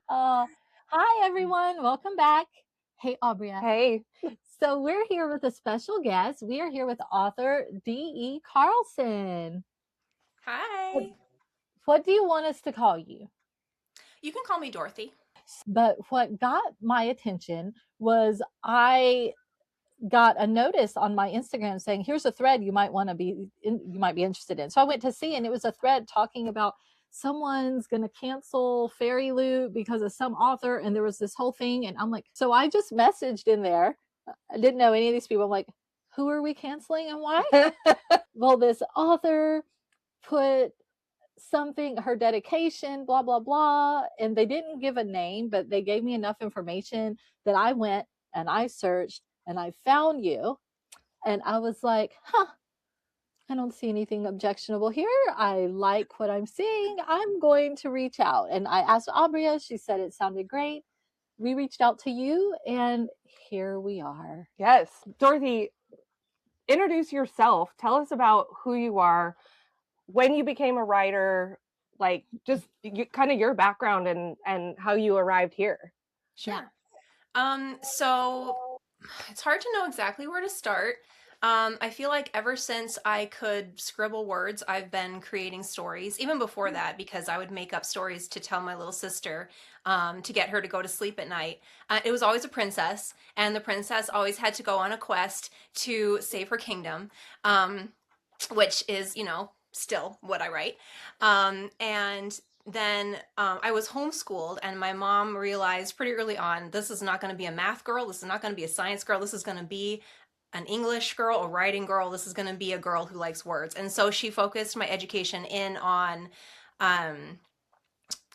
Uh, Hi, everyone. Welcome back. Hey, Aubrea. Hey. So we're here with a special guest. We are here with author D.E. Carlson. What, Hi. what do you want us to call you? You can call me Dorothy. But what got my attention was I got a notice on my Instagram saying, "Here's a thread you might want to you might be interested in." So I went to see, and it was a thread talking about someone's going to cancel Fairy Loot because of some author, and there was this whole thing, and I'm like, so I just messaged in there. I didn't know any of these people. I'm like, who are we canceling and why? Well, this author put something, her dedication, blah blah blah, and they didn't give a name, but they gave me enough information that I went and I searched and I found you, and I was like, huh, I don't see anything objectionable here. I like what I'm seeing. I'm going to reach out. And I asked Aubrea, she said it sounded great. We reached out to you, and here we are. Yes. Dorothy, introduce yourself. Tell us about who you are, when you became a writer, like just kind of your background and how you arrived here. Sure. So it's hard to know exactly where to start. I feel like ever since I could scribble words, I've been creating stories. Even before that, because I would make up stories to tell my little sister to get her to go to sleep at night. It was always a princess, and the princess always had to go on a quest to save her kingdom, which is, still what I write. And then I was homeschooled, and my mom realized pretty early on, this is not going to be a math girl. This is not going to be a science girl. This is going to be an English girl, a writing girl. This is going to be a girl who likes words. And so she focused my education in on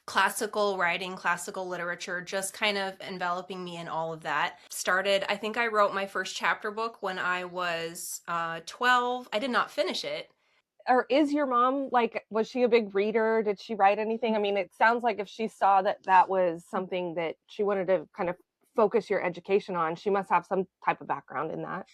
classical writing, classical literature, just kind of enveloping me in all of that. I think I wrote my first chapter book when I was 12. I did not finish it. Or is your mom was she a big reader? Did she write anything? I mean, it sounds like if she saw that was something that she wanted to kind of focus your education on, she must have some type of background in that.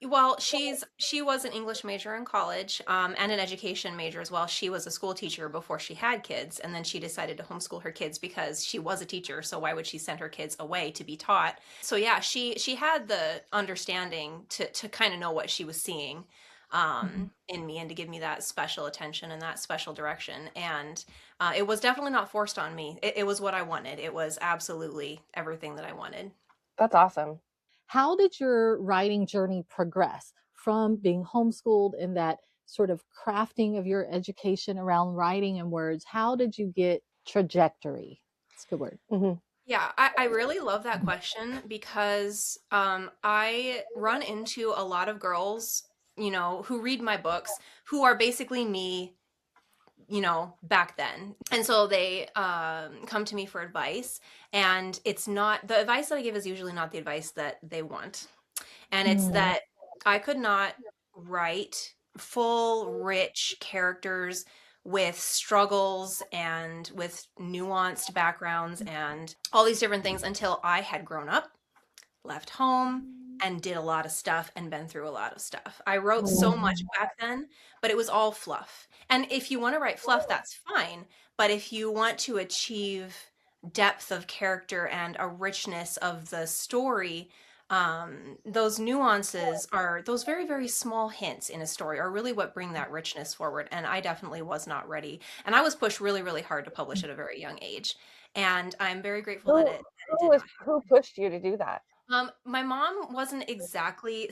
Well, she was an English major in college, and an education major as well. She was a school teacher before she had kids, and then she decided to homeschool her kids because she was a teacher. So why would she send her kids away to be taught? So yeah, she had the understanding to kind of know what she was seeing in me and to give me that special attention and that special direction. And it was definitely not forced on me. It was what I wanted. It was absolutely everything that I wanted. That's awesome. How did your writing journey progress from being homeschooled and that sort of crafting of your education around writing and words? How did you get trajectory? That's a good word. Mm-hmm. Yeah, I really love that question because I run into a lot of girls, who read my books who are basically me, back then. And so they come to me for advice, and it's not the advice that I give is usually not the advice that they want. And it's that I could not write full, rich characters with struggles and with nuanced backgrounds and all these different things until I had grown up, left home, and did a lot of stuff and been through a lot of stuff. I wrote so much back then, but it was all fluff. And if you want to write fluff, that's fine. But if you want to achieve depth of character and a richness of the story, those nuances are those very, very small hints in a story are really what bring that richness forward. And I definitely was not ready. And I was pushed really, really hard to publish at a very young age. And I'm very grateful that it did not. Who pushed you to do that? My mom wasn't exactly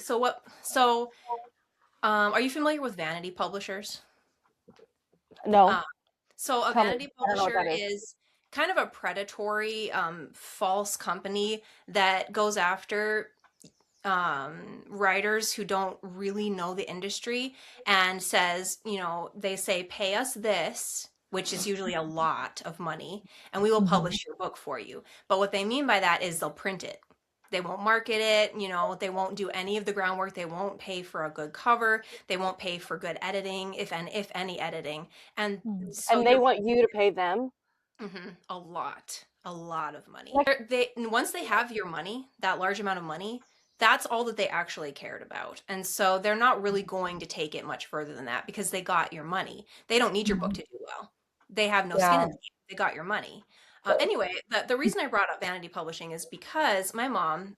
are you familiar with Vanity publishers? No. Uh, so a Tell me. Vanity I don't know what publisher that is. is kind of a predatory, false company that goes after writers who don't really know the industry and says, they say, pay us this, which is usually a lot of money, and we will publish your book for you. But what they mean by that is they'll print it. They won't market it, they won't do any of the groundwork. They won't pay for a good cover. They won't pay for good editing, if any editing. And so And they want you to pay them? a lot of money. Once they have your money, that large amount of money, that's all that they actually cared about. And so they're not really going to take it much further than that because they got your money. They don't need your book to do well. They have no skin in the game. they got your money. Anyway, the reason I brought up Vanity Publishing is because my mom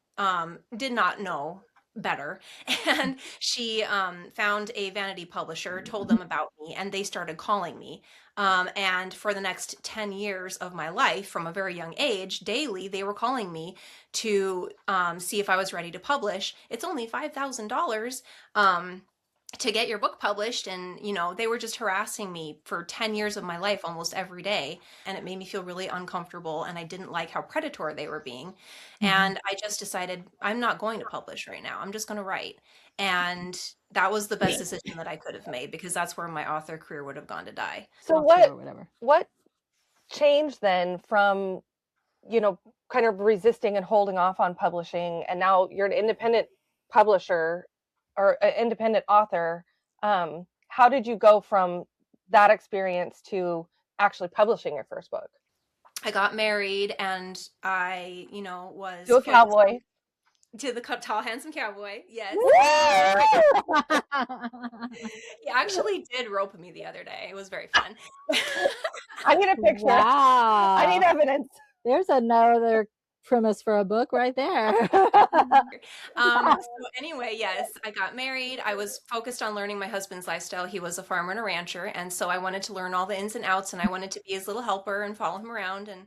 did not know better, and she found a Vanity publisher, told them about me, and they started calling me. And for the next 10 years of my life, from a very young age, daily, they were calling me to see if I was ready to publish. It's only $5,000. To get your book published, and they were just harassing me for 10 years of my life almost every day, and it made me feel really uncomfortable, and I didn't like how predatory they were being. And I just decided I'm not going to publish right now. I'm just going to write. And that was the best decision that I could have made, because that's where my author career would have gone to die. So what changed then from, kind of resisting and holding off on publishing, and now you're an independent publisher or an independent author? How did you go from that experience to actually publishing your first book? I got married, and I, was To a cowboy. To the tall, handsome cowboy. Yes. He actually did rope me the other day. It was very fun. I need a picture. Wow. I need evidence. There's another premise for a book right there. So anyway, yes, I got married. I was focused on learning my husband's lifestyle. He was a farmer and a rancher, and so I wanted to learn all the ins and outs, and I wanted to be his little helper and follow him around. And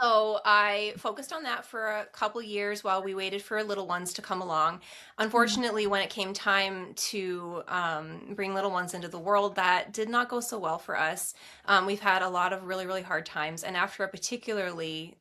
so I focused on that for a couple years while we waited for little ones to come along. Unfortunately, when it came time to bring little ones into the world, that did not go so well for us. We've had a lot of really, really hard times, and after a particularly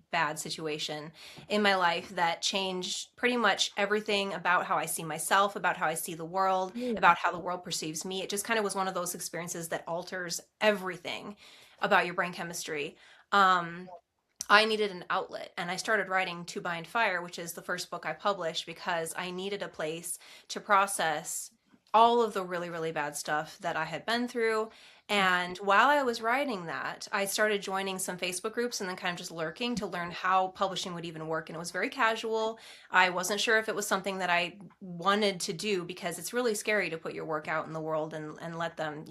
bad situation in my life that changed pretty much everything about how I see myself, about how I see the world, about how the world perceives me. It just kind of was one of those experiences that alters everything about your brain chemistry. I needed an outlet, and I started writing To Bind Fire, which is the first book I published, because I needed a place to process all of the really, really bad stuff that I had been through. And while I was writing that, I started joining some Facebook groups and then kind of just lurking to learn how publishing would even work. And it was very casual. I wasn't sure if it was something that I wanted to do, because it's really scary to put your work out in the world and let them,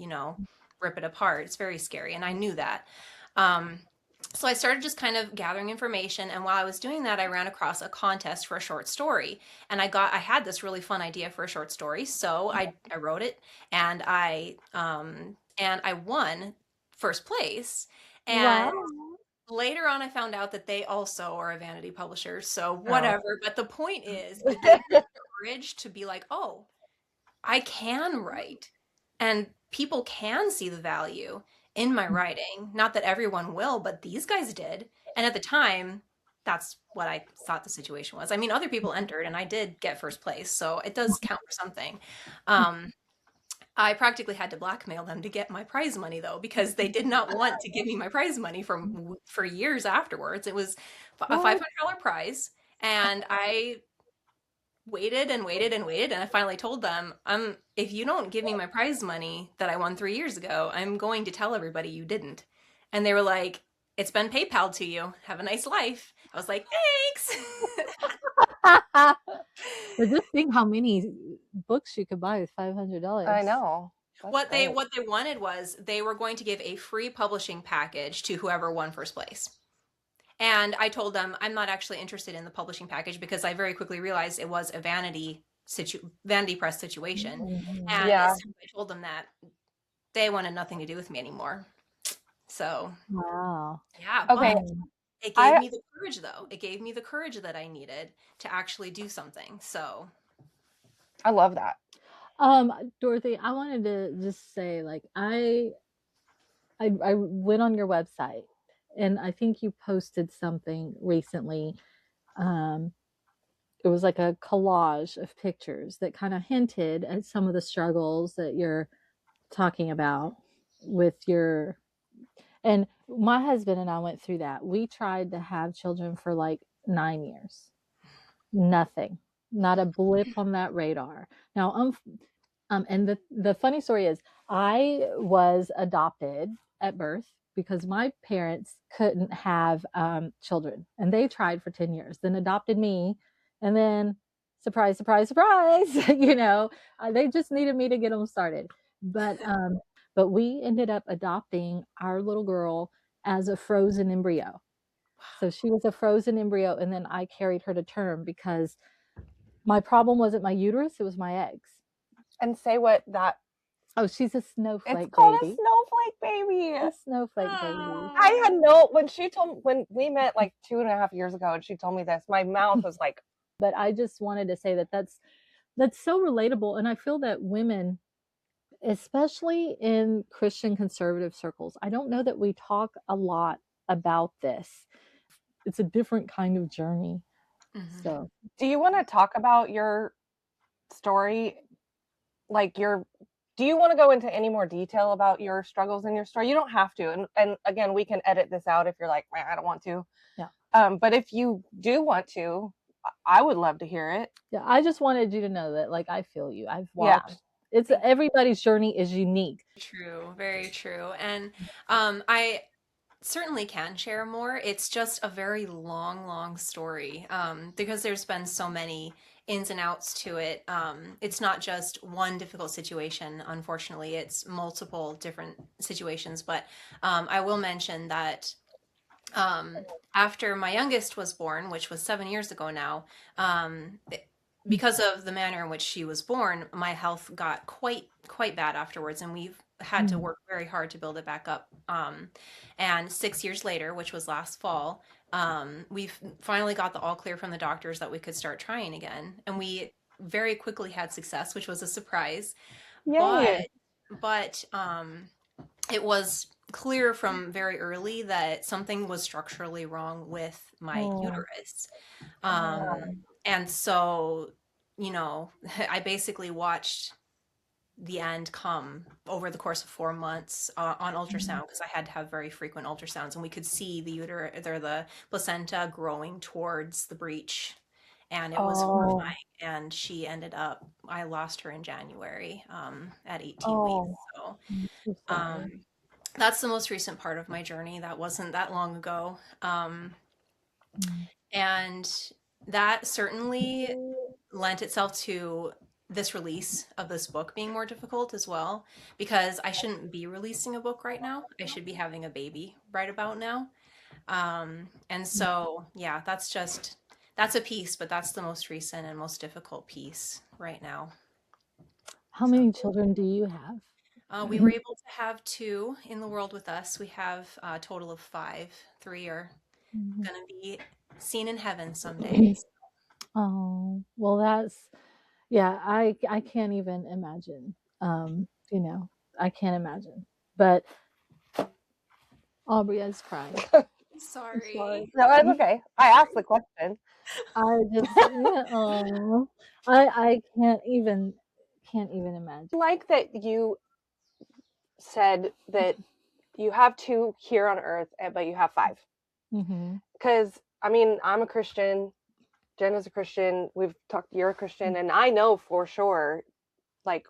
rip it apart. It's very scary. And I knew that. So I started just kind of gathering information, and while I was doing that, I ran across a contest for a short story, and I had this really fun idea for a short story, so I wrote it, and I won first place. And later on, I found out that they also are a Vanity publisher, so whatever. But the point is, it gave me the courage to be like, oh, I can write, and people can see the value in my writing. Not that everyone will, but these guys did. And at the time, that's what I thought the situation was. I mean, other people entered, and I did get first place, so it does count for something. I practically had to blackmail them to get my prize money, though, because they did not want to give me my prize money for years afterwards. It was a $500 prize, and I waited and waited and waited, and I finally told them, if you don't give me my prize money that I won 3 years ago, I'm going to tell everybody you didn't. And they were like, it's been PayPal to you. Have a nice life. I was like, thanks. But just think how many books you could buy with $500. I know. What they wanted was, they were going to give a free publishing package to whoever won first place. And I told them I'm not actually interested in the publishing package, because I very quickly realized it was a Vanity Press situation. And as soon as I told them that, they wanted nothing to do with me anymore. So, yeah. Okay. It gave me the courage, though. It gave me the courage that I needed to actually do something. So, I love that. Dorothy, I wanted to just say, like, I went on your website, and I think you posted something recently. It was like a collage of pictures that kind of hinted at some of the struggles that you're talking about with your, and my husband and I went through that. We tried to have children for like 9 years. Nothing, not a blip on that radar. Now, and the funny story is, I was adopted at birth because my parents couldn't have children, and they tried for 10 years, then adopted me, and then surprise, they just needed me to get them started. But but we ended up adopting our little girl as a frozen embryo. So she was a frozen embryo, and then I carried her to term because my problem wasn't my uterus, it was my eggs. And say what that. Oh, she's a snowflake It's called baby. a snowflake baby. A snowflake baby. I had when we met like 2.5 years ago, and she told me this, my mouth was like. But I just wanted to say that that's so relatable, and I feel that women, especially in Christian conservative circles, I don't know that we talk a lot about this. It's a different kind of journey. Mhm. So, Do you want to talk about your story? Like do you want to go into any more detail about your struggles in your story? You don't have to. And again, we can edit this out if you're like, man, I don't want to. Yeah. But if you do want to, I would love to hear it. Yeah, I just wanted you to know that, like, I feel you. I've walked. It's everybody's journey is unique. True, very true. And I certainly can share more. It's just a very long story because there's been so many ins and outs to it. It's not just one difficult situation, unfortunately. It's multiple different situations. But I will mention that after my youngest was born, which was 7 years ago now, because of the manner in which she was born, my health got quite bad afterwards, and we've had to work very hard to build it back up. And 6 years later, which was last fall, we've finally got the all clear from the doctors that we could start trying again, and we very quickly had success, which was a surprise. Yay. But it was clear from very early that something was structurally wrong with my uterus. And so, I basically watched the end come over the course of 4 months on ultrasound, because I had to have very frequent ultrasounds, and we could see the placenta growing towards the breech, and it was horrifying. And she ended up, I lost her in January at 18 weeks. So that's the most recent part of my journey. That wasn't that long ago. And that certainly lent itself to this release of this book being more difficult as well, because I shouldn't be releasing a book right now. I should be having a baby right about now. And so, yeah, that's a piece, but that's the most recent and most difficult piece right now. How many children do you have? We were able to have 2 in the world with us. We have a total of 5. 3 are going to be seen in heaven someday. Oh, well, I can't even imagine. I can't imagine. But Aubrey's crying. Sorry. No, that's okay. I asked the question. I just, I can't even imagine. I like that you said that you have 2 here on earth, but you have 5. Because, I mean, I'm a Christian. Jenna's a Christian. We've talked, you're a Christian. And I know for sure, like,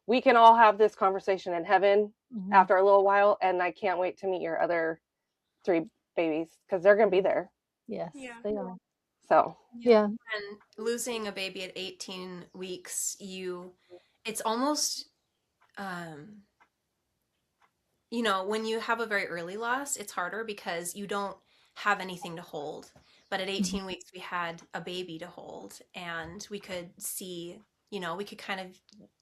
we can all have this conversation in heaven after a little while. And I can't wait to meet your other 3 babies, because they're going to be there. Yes, they are. So, yeah. And losing a baby at 18 weeks, it's almost, when you have a very early loss, it's harder because you don't have anything to hold. But at 18 weeks, we had a baby to hold, and we could see, we could kind of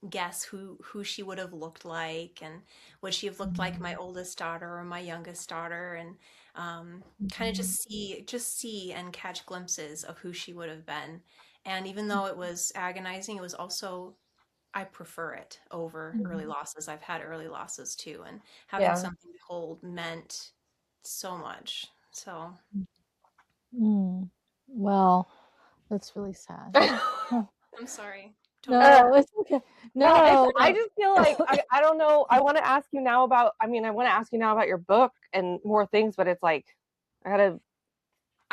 guess who she would have looked like, and would she have looked like my oldest daughter or my youngest daughter, and kind of just see and catch glimpses of who she would have been. And even though it was agonizing, it was also, I prefer it over early losses. I've had early losses too, and having something to hold meant so much. So. Well, that's really sad. I'm sorry. No, it's okay. No, I just feel like I don't know. I want to ask you now about your book and more things, but it's like I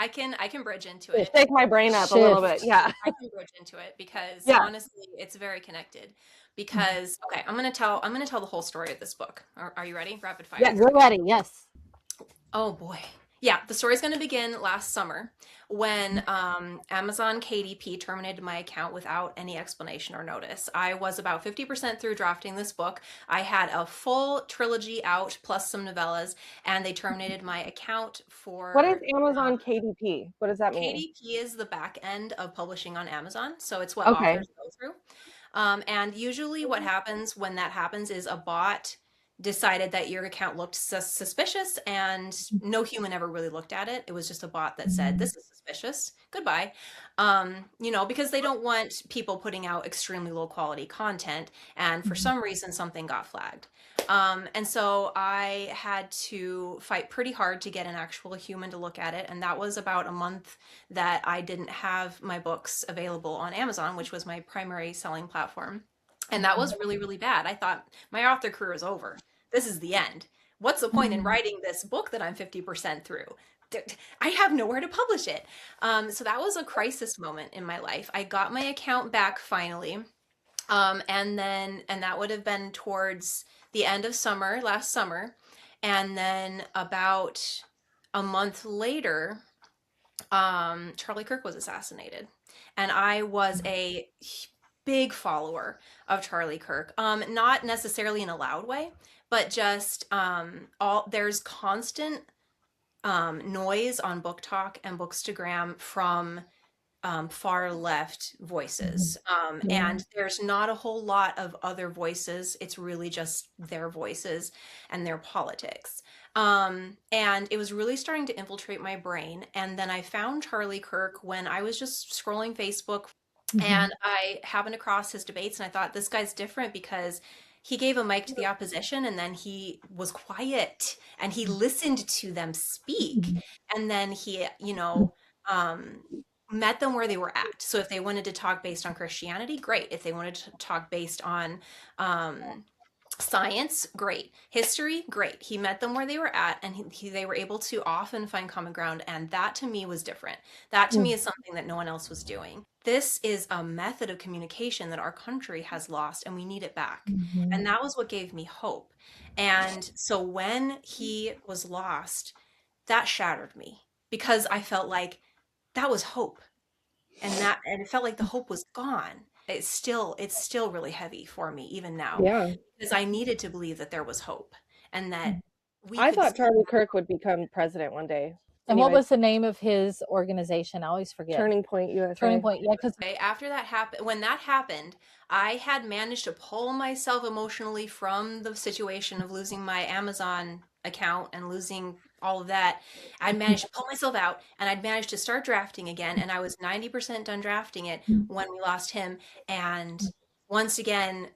can bridge into it. Shake my brain up a little bit. Yeah. I can bridge into it because honestly, it's very connected. Because I'm gonna tell the whole story of this book. Are you ready? Rapid fire. Yeah, you're ready. Yes. Oh boy. Yeah, the story's going to begin last summer when Amazon KDP terminated my account without any explanation or notice. I was about 50% through drafting this book. I had a full trilogy out plus some novellas, and they terminated my account for. What is Amazon KDP? What does that mean? KDP is the back end of publishing on Amazon, so it's what Okay. authors go through. And usually, what happens when that happens is a bot decided that your account looked suspicious, and no human ever really looked at it. It was just a bot that said, "This is suspicious. Goodbye." Because they don't want people putting out extremely low quality content, and for some reason, something got flagged. And so I had to fight pretty hard to get an actual human to look at it, and that was about a month that I didn't have my books available on Amazon, which was my primary selling platform. And that was really, really bad. I thought my author career is over. This is the end. What's the point in writing this book that I'm 50% through? I have nowhere to publish it. So that was a crisis moment in my life. I got my account back finally. And that would have been towards the end of summer, last summer. And then about a month later, Charlie Kirk was assassinated. And I was a big follower of Charlie Kirk. Not necessarily in a loud way, but just there's constant noise on BookTok and BookStagram from far left voices. And there's not a whole lot of other voices. It's really just their voices and their politics. And it was really starting to infiltrate my brain. And then I found Charlie Kirk when I was just scrolling Facebook, and I happened across his debates, and I thought, this guy's different because he gave a mic to the opposition, and then he was quiet and he listened to them speak. And then he, met them where they were at. So if they wanted to talk based on Christianity, great. If they wanted to talk based on science, great. History, great. He met them where they were at, and they were able to often find common ground. And that to me was different. That to me is something that no one else was doing. This is a method of communication that our country has lost, and we need it back. And that was what gave me hope. And so when he was lost, that shattered me, because I felt like that was hope. And it felt like the hope was gone. It's still really heavy for me even now. Yeah. Because I needed to believe that there was hope, and that I thought Charlie Kirk would become president one day. And what was the name of his organization? I always forget. Turning Point USA. Turning Point, yeah. Because after that happened, when that happened, I had managed to pull myself emotionally from the situation of losing my Amazon account and losing all of that. I'd managed to pull myself out, and I'd managed to start drafting again, and I was 90% done drafting it when we lost him. And once again,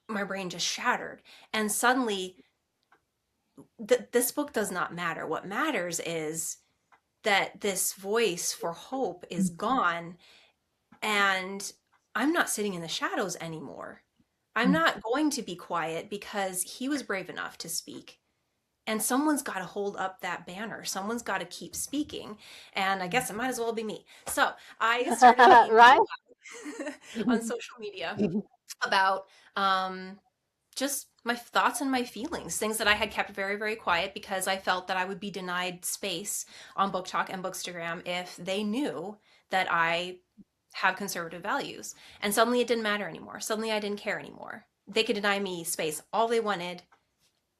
my brain just shattered. And suddenly, this book does not matter. What matters is that this voice for hope is gone, and I'm not sitting in the shadows anymore. I'm not going to be quiet because he was brave enough to speak. And someone's got to hold up that banner. Someone's got to keep speaking. And I guess it might as well be me. So I started right on social media about just my thoughts and my feelings, things that I had kept very, very quiet because I felt that I would be denied space on BookTok and BookStagram if they knew that I have conservative values. And suddenly it didn't matter anymore. Suddenly I didn't care anymore. They could deny me space all they wanted.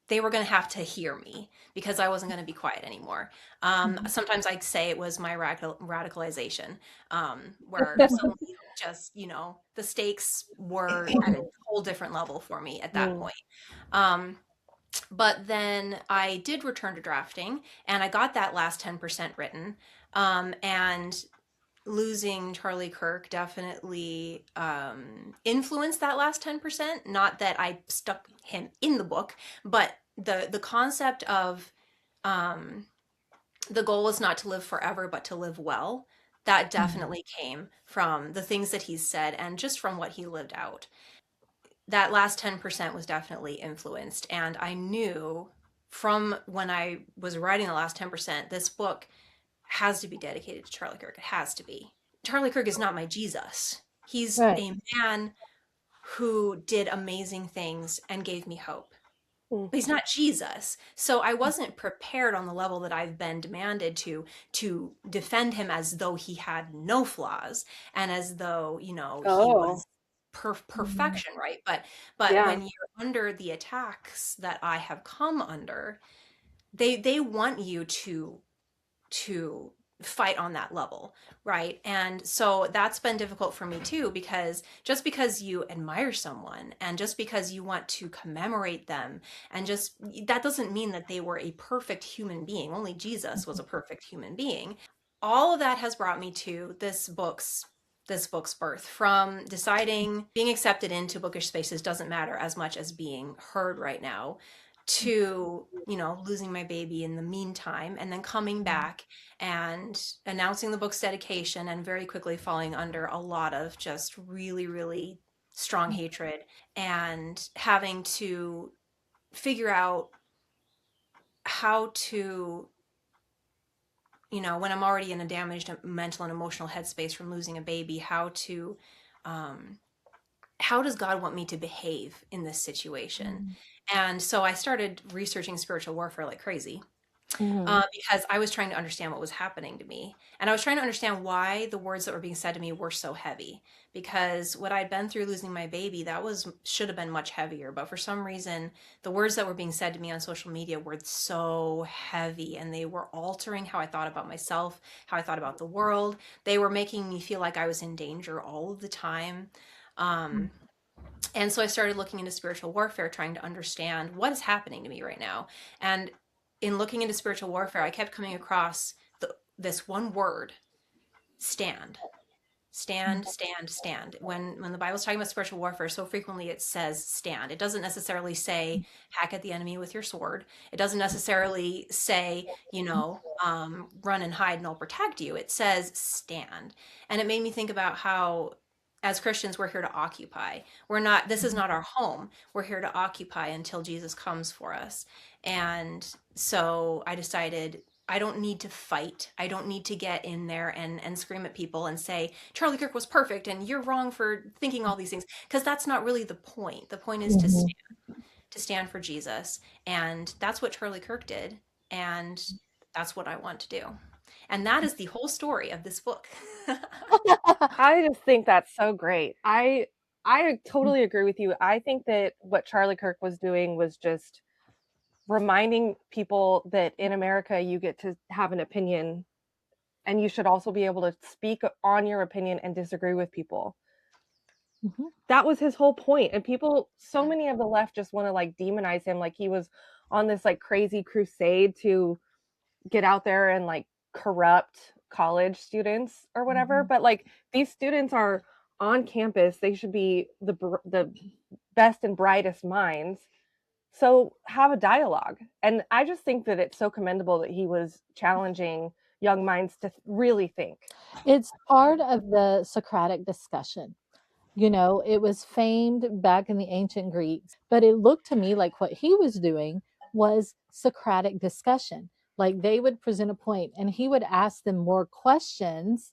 They were going to have to hear me because I wasn't going to be quiet anymore. Sometimes I'd say it was my radicalization, where suddenly just, the stakes were at a whole different level for me at that point. But then I did return to drafting, and I got that last 10% written. And losing Charlie Kirk definitely influenced that last 10%. Not that I stuck him in the book, but the concept of the goal was not to live forever, but to live well. That definitely came from the things that he said and just from what he lived out. That last 10% was definitely influenced. And I knew from when I was writing the last 10%, this book has to be dedicated to Charlie Kirk. It has to be. Charlie Kirk is not my Jesus. He's a man who did amazing things and gave me hope. Mm. but he's not Jesus. So I wasn't prepared on the level that I've been demanded to defend him as though he had no flaws and as though, you know, he Oh, was perfection, right? But yeah. when you're under the attacks that I have come under, they want you to fight on that level, right? And so that's been difficult for me too, because just because you admire someone and just because you want to commemorate them, and just that doesn't mean that they were a perfect human being. Only Jesus was a perfect human being. All of that has brought me to this book's birth, from deciding being accepted into bookish spaces doesn't matter as much as being heard right now, to, you know, losing my baby in the meantime, and then coming back and announcing the book's dedication, and very quickly falling under a lot of just really, really strong hatred, and having to figure out how to, you know, when I'm already in a damaged mental and emotional headspace from losing a baby, um, how does God want me to behave in this situation? And so I started researching spiritual warfare like crazy, because I was trying to understand what was happening to me. And I was trying to understand why the words that were being said to me were so heavy. Because what I'd been through losing my baby, should have been much heavier. But for some reason, the words that were being said to me on social media were so heavy, and they were altering how I thought about myself, how I thought about the world. They were making me feel like I was in danger all of the time. Um, and so I started looking into spiritual warfare, trying to understand what is happening to me right now. And in looking into spiritual warfare, I kept coming across this one word: stand. Stand, stand, stand. When the Bible's talking about spiritual warfare, so frequently it says stand. It doesn't necessarily say hack at the enemy with your sword. It doesn't necessarily say, you know, run and hide and I'll protect you. It says stand. And it made me think about how, as Christians, we're here to occupy. This is not our home. We're here to occupy until Jesus comes for us. And so I decided, I don't need to fight. I don't need to get in there and scream at people and say, Charlie Kirk was perfect and you're wrong for thinking all these things. Because that's not really the point. The point is to stand for Jesus. And that's what Charlie Kirk did. And that's what I want to do. And that is the whole story of this book. I just think that's so great. I totally agree with you. I think that what Charlie Kirk was doing was just reminding people that in America you get to have an opinion, and you should also be able to speak on your opinion and disagree with people. That was his whole point. And people, so many of the left just want to like demonize him, like he was on this like crazy crusade to get out there and like corrupt college students or whatever. But like these students are on campus, they should be the best and brightest minds. So have a dialogue. And I just think that it's so commendable that he was challenging young minds to really think. It's part of the Socratic discussion. You know, it was famed back in the ancient Greeks, but it looked to me like what he was doing was Socratic discussion. Like they would present a point and he would ask them more questions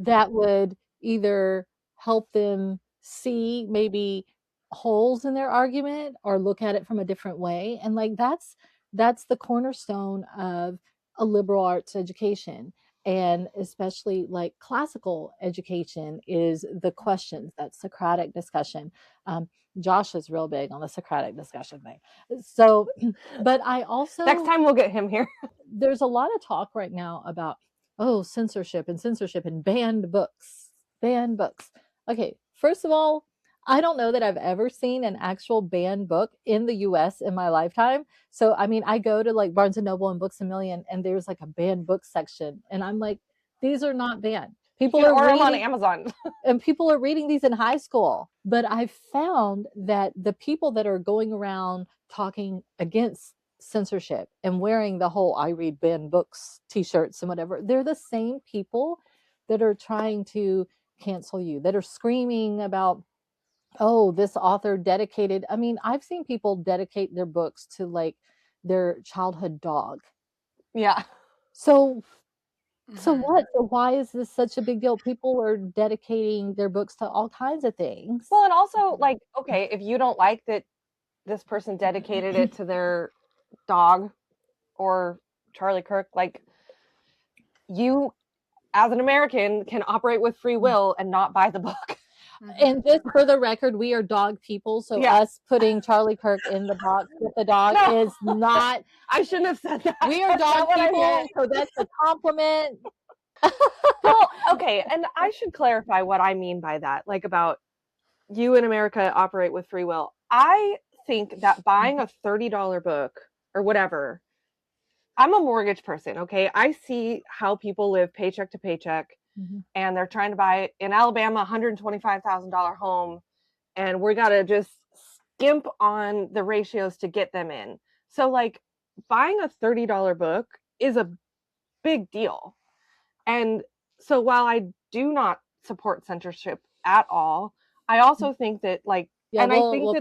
that would either help them see maybe holes in their argument or look at it from a different way. And like that's the cornerstone of a liberal arts education, and especially like classical education, is the questions, that Socratic discussion. Josh is real big on the Socratic discussion thing. So, but I also, Next time we'll get him here. there's a lot of talk right now about, oh, censorship and banned books. Banned books. Okay, first of all, I don't know that I've ever seen an actual banned book in the US in my lifetime. So, I mean, I go to like Barnes and Noble and Books A Million, and there's like a banned book section. And I'm like, these are not banned. People You can are order them on reading, Amazon. and people are reading these in high school. But I've found that the people that are going around talking against censorship and wearing the whole I read banned books t-shirts and whatever, they're the same people that are trying to cancel you, that are screaming about, oh, this author dedicated. I mean, I've seen people dedicate their books to like their childhood dog. Yeah. So what? So why is this such a big deal? People are dedicating their books to all kinds of things. Well, and also like, okay, if you don't like that this person dedicated it to their dog or Charlie Kirk. Like, you as an American can operate with free will and not buy the book. And just for the record, we are dog people, so us putting Charlie Kirk in the box with the dog is not. I shouldn't have said that. We are dog people, so that's a compliment. Well, okay, and I should clarify what I mean by that, like about you in America operate with free will. I think that buying a $30 book or whatever, I'm a mortgage person, okay? I see how people live paycheck to paycheck, and they're trying to buy, in Alabama, $125,000 home, and we got to just skimp on the ratios to get them in. So, like, buying a $30 book is a big deal. And so while I do not support censorship at all, I also think that, like, I think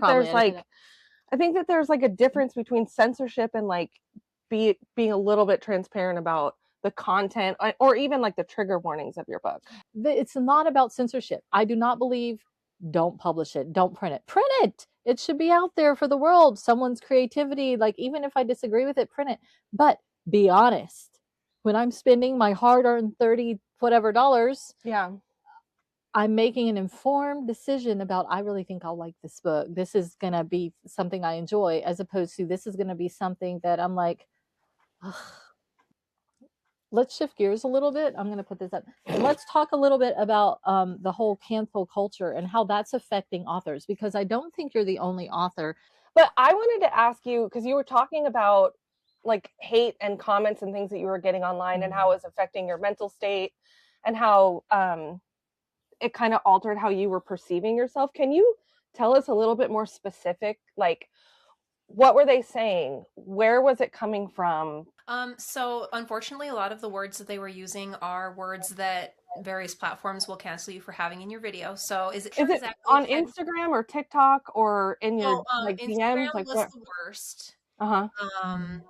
that there's like a difference between censorship and like being a little bit transparent about the content or even like the trigger warnings of your book. It's not about censorship. I do not believe don't publish it, don't print it. Print it. It should be out there for the world. Someone's creativity, like even if I disagree with it, print it. But be honest. When I'm spending my hard-earned $30 whatever dollars, I'm making an informed decision about, I really think I'll like this book. This is going to be something I enjoy, as opposed to this is going to be something that I'm like, ugh. Let's shift gears a little bit. I'm going to put this up. Let's talk a little bit about the whole cancel culture and how that's affecting authors, because I don't think you're the only author. But I wanted to ask you, because you were talking about like hate and comments and things that you were getting online and how it was affecting your mental state and how it kind of altered how you were perceiving yourself. Can you tell us a little bit more specific? Like, what were they saying? Where was it coming from? So unfortunately, a lot of the words that they were using are words that various platforms will cancel you for having in your video. So is it exactly on Instagram or TikTok or in your like Instagram DMs? Like was the worst.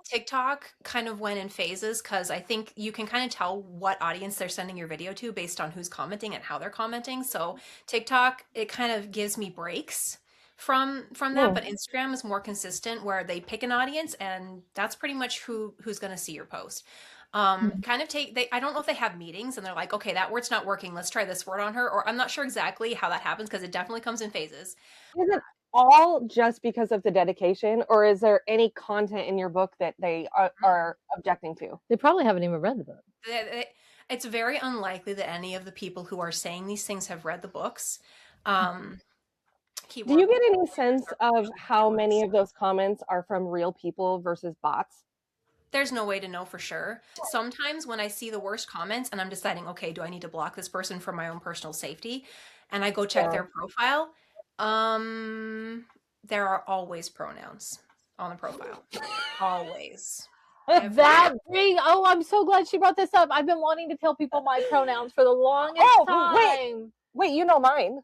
TikTok kind of went in phases, because I think you can kind of tell what audience they're sending your video to based on who's commenting and how they're commenting. So TikTok, it kind of gives me breaks from that, but Instagram is more consistent, where they pick an audience and that's pretty much who's going to see your post. I don't know if they have meetings and they're like, okay, that word's not working, let's try this word on her, or I'm not sure exactly how that happens, because it definitely comes in phases. Is it all just because of the dedication, or is there any content in your book that they are objecting to? They probably haven't even read the book. It's very unlikely that any of the people who are saying these things have read the books. Do you get any sense of how many of those comments are from real people versus bots? There's no way to know for sure. Sometimes when I see the worst comments and I'm deciding, okay, do I need to block this person for my own personal safety? And I go check their profile, there are always pronouns on the profile. Always. I'm so glad she brought this up. I've been wanting to tell people my pronouns for the longest time. Wait, you know mine.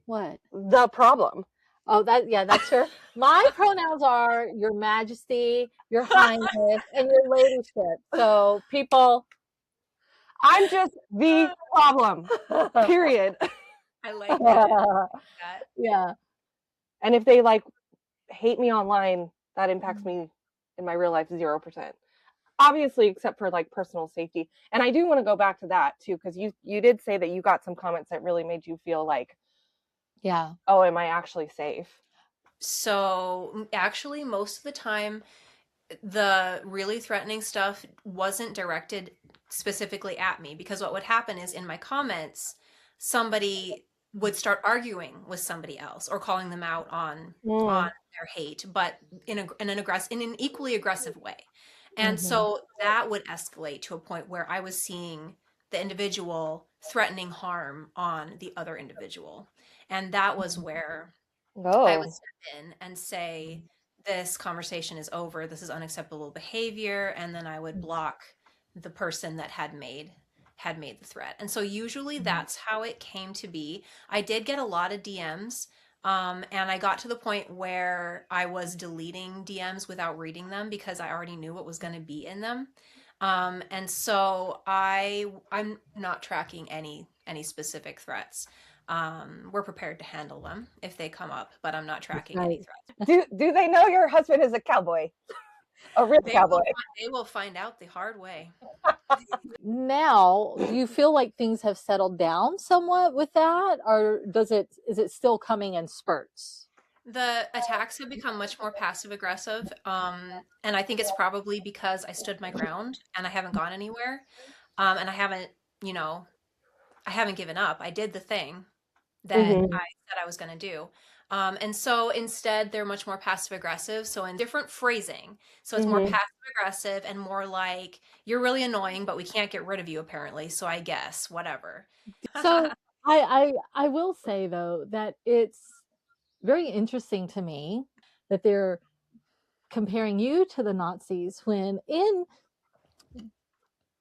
What? The problem. Oh, that's true. My pronouns are Your Majesty, Your Highness, and Your Ladyship. So people, I'm just the problem. Period. I like that. Yeah. And if they like hate me online, that impacts me in my real life 0%. Obviously, except for like personal safety. And I do want to go back to that too, because you did say that you got some comments that really made you feel like, oh, am I actually safe? So actually, most of the time, the really threatening stuff wasn't directed specifically at me, because what would happen is in my comments, somebody would start arguing with somebody else or calling them out on their hate, but in an equally aggressive way. And so that would escalate to a point where I was seeing the individual threatening harm on the other individual. And that was where I would step in and say, this conversation is over, this is unacceptable behavior, and then I would block the person that had made the threat. And so usually that's how it came to be. I did get a lot of DMs, and I got to the point where I was deleting DMs without reading them, because I already knew what was going to be in them. And so I'm not tracking any specific threats. We're prepared to handle them if they come up, but I'm not tracking Right. any threats. Do they know your husband is a cowboy? A real cowboy? They will find out the hard way. Now, do you feel like things have settled down somewhat with that, or is it still coming in spurts? The attacks have become much more passive aggressive, and I think it's probably because I stood my ground and I haven't gone anywhere, and I haven't, I haven't given up. I did the thing that I said I was going to do. And so instead, they're much more passive aggressive. So in different phrasing. So it's more passive aggressive and more like, you're really annoying, but we can't get rid of you apparently. So I guess, whatever. So I will say though that it's very interesting to me that they're comparing you to the Nazis when in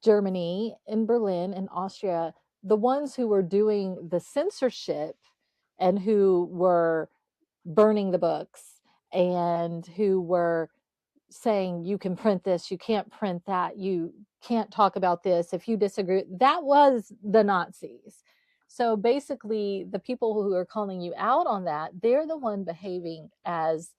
Germany, in Berlin, in Austria, the ones who were doing the censorship and who were burning the books and who were saying you can print this, you can't print that, you can't talk about this if you disagree, that was the Nazis. So basically the people who are calling you out on that, they're the one behaving as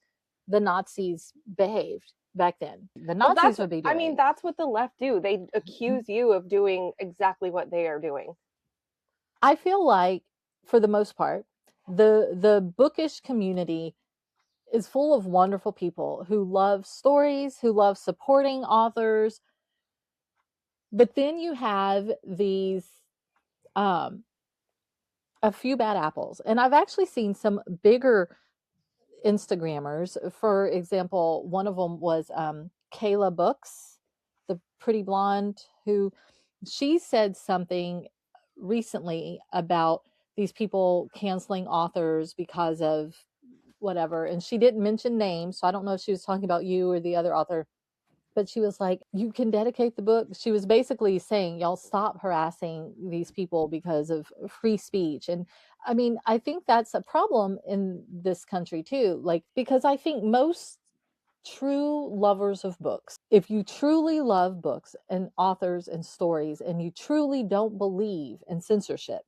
the Nazis behaved back then. The Nazis would be doing. I mean, that's what the left do. They accuse you of doing exactly what they are doing. I feel like for the most part, the bookish community is full of wonderful people who love stories, who love supporting authors. But then you have these a few bad apples. And I've actually seen some bigger Instagrammers. For example, one of them was Kayla Books, the pretty blonde, who she said something recently about these people canceling authors because of whatever. And she didn't mention names, so I don't know if she was talking about you or the other author. But she was like, you can dedicate the book. She was basically saying, y'all stop harassing these people because of free speech. And I mean, I think that's a problem in this country too. Like, because I think most true lovers of books, if you truly love books and authors and stories, and you truly don't believe in censorship,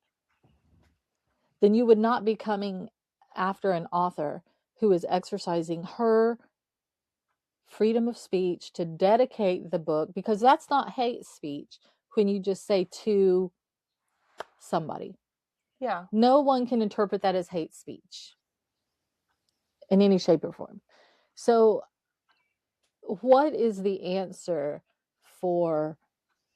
then you would not be coming after an author who is exercising her freedom of speech to dedicate the book, because that's not hate speech when you just say to somebody. Yeah. No one can interpret that as hate speech in any shape or form. So what is the answer for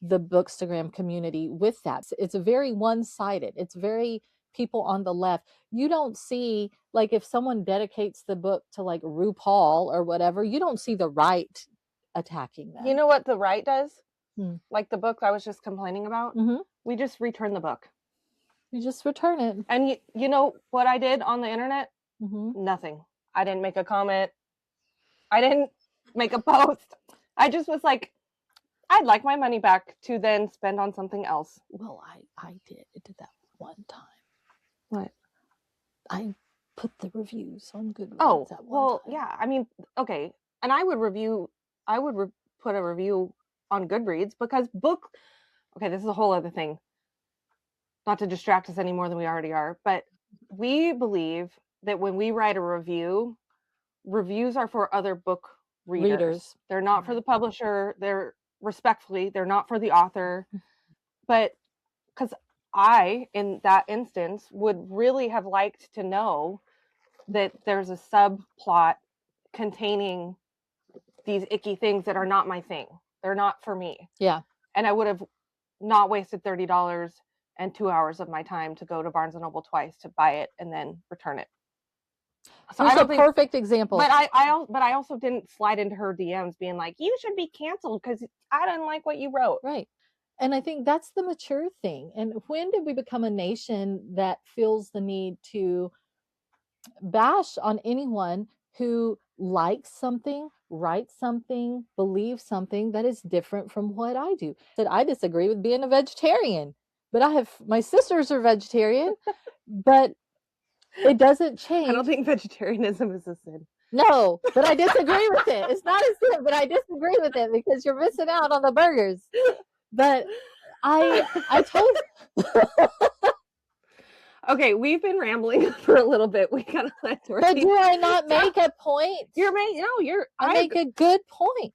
the Bookstagram community with that? It's very one-sided. It's very people on the left. You don't see, like, if someone dedicates the book to like RuPaul or whatever, you don't see the right attacking them. You know what the right does? Hmm. Like the book I was just complaining about? We just return the book. You just return it. And you know what I did on the internet? Nothing. I didn't make a comment. I didn't make a post. I just was like, I'd like my money back to then spend on something else. Well, I did that one time. What? I put the reviews on Goodreads. Oh, that one well, time. yeah. I mean, okay. And I would put a review on Goodreads because okay, this is a whole other thing. Not to distract us any more than we already are, but we believe that when we write a review, reviews are for other book readers. They're not for the publisher. They're not for the author. But because I, in that instance, would really have liked to know that there's a subplot containing these icky things that are not my thing. They're not for me. Yeah. And I would have not wasted $30 and 2 hours of my time to go to Barnes & Noble twice to buy it and then return it. So here's a perfect example. But I also didn't slide into her DMs being like, you should be canceled because I didn't like what you wrote. Right. And I think that's the mature thing. And when did we become a nation that feels the need to bash on anyone who likes something, writes something, believes something that is different from what I do? That I disagree with being a vegetarian, but my sisters are vegetarian, but it doesn't change. I don't think vegetarianism is a sin. No, but I disagree with it. It's not a sin, but I disagree with it because you're missing out on the burgers. But I told Okay, we've been rambling for a little bit. We gotta let But Dorothy. do I not make a point? I make a good point.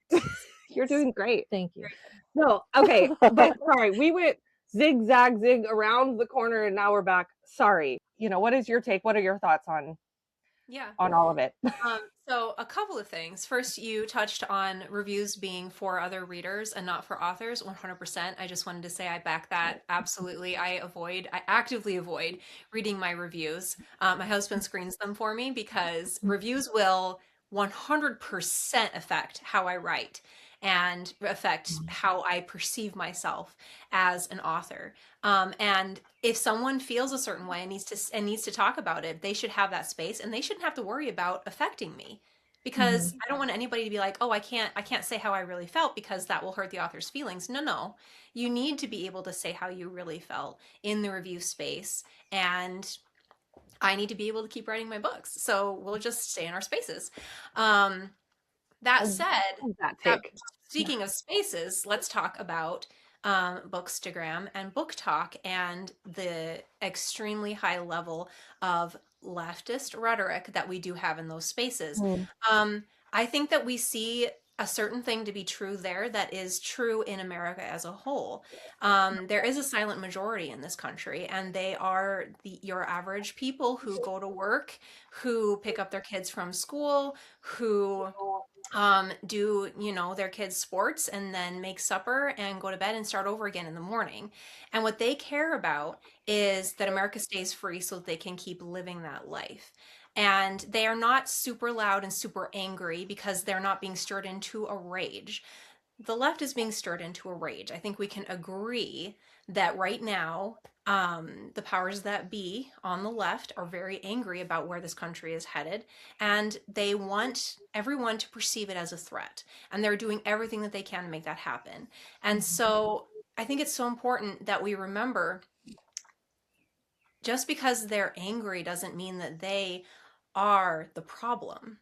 You're doing great. Thank you. No, okay, but sorry, we went zig around the corner and now we're back. Sorry. What is your take? What are your thoughts on all of it? So a couple of things. First, you touched on reviews being for other readers and not for authors. 100%. I just wanted to say I back that absolutely. I actively avoid reading my reviews. My husband screens them for me because reviews will 100% affect how I write and affect how I perceive myself as an author. And if someone feels a certain way and needs to talk about it, they should have that space and they shouldn't have to worry about affecting me, because I don't want anybody to be like, oh, I can't say how I really felt because that will hurt the author's feelings. No. You need to be able to say how you really felt in the review space, and I need to be able to keep writing my books. So we'll just stay in our spaces. That said, speaking of spaces, let's talk about BookStagram and BookTok and the extremely high level of leftist rhetoric that we do have in those spaces. I think that we see a certain thing to be true there that is true in America as a whole. There is a silent majority in this country, and they are your average people who go to work, who pick up their kids from school, who do their kids' sports and then make supper and go to bed and start over again in the morning. And what they care about is that America stays free so that they can keep living that life. And they are not super loud and super angry because they're not being stirred into a rage. The left is being stirred into a rage. I think we can agree that right now, the powers that be on the left are very angry about where this country is headed, and they want everyone to perceive it as a threat, and they're doing everything that they can to make that happen. And so I think it's so important that we remember, just because they're angry doesn't mean that they are the problem.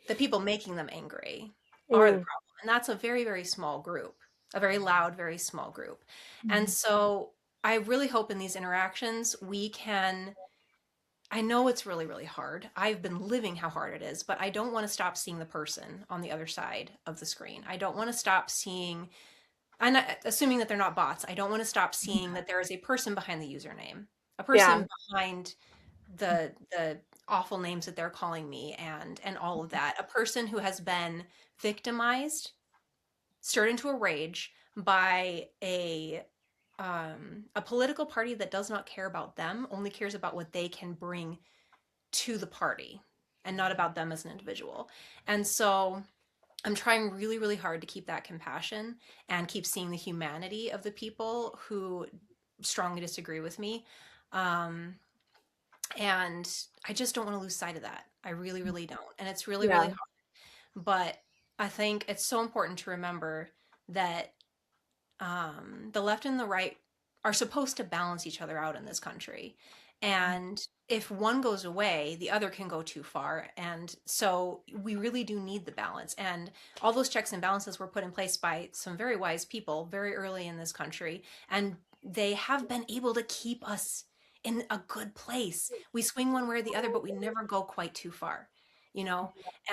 The people making them angry are the problem. And that's a very, very small group, a very loud, very small group. And so I really hope in these interactions we can, I know it's really, really hard. I've been living how hard it is, but I don't want to stop seeing the person on the other side of the screen. I don't want to stop seeing, assuming that they're not bots, I don't want to stop seeing that there is a person behind the username, a person behind the awful names that they're calling me and all of that, a person who has been victimized, stirred into a rage by a political party that does not care about them, only cares about what they can bring to the party and not about them as an individual. And so I'm trying really, really hard to keep that compassion and keep seeing the humanity of the people who strongly disagree with me. And I just don't want to lose sight of that. I really, really don't. And it's really, really hard. But I think it's so important to remember that the left and the right are supposed to balance each other out in this country. And if one goes away, the other can go too far. And so we really do need the balance. And all those checks and balances were put in place by some very wise people very early in this country. And they have been able to keep us in a good place. We swing one way or the other, but we never go quite too far,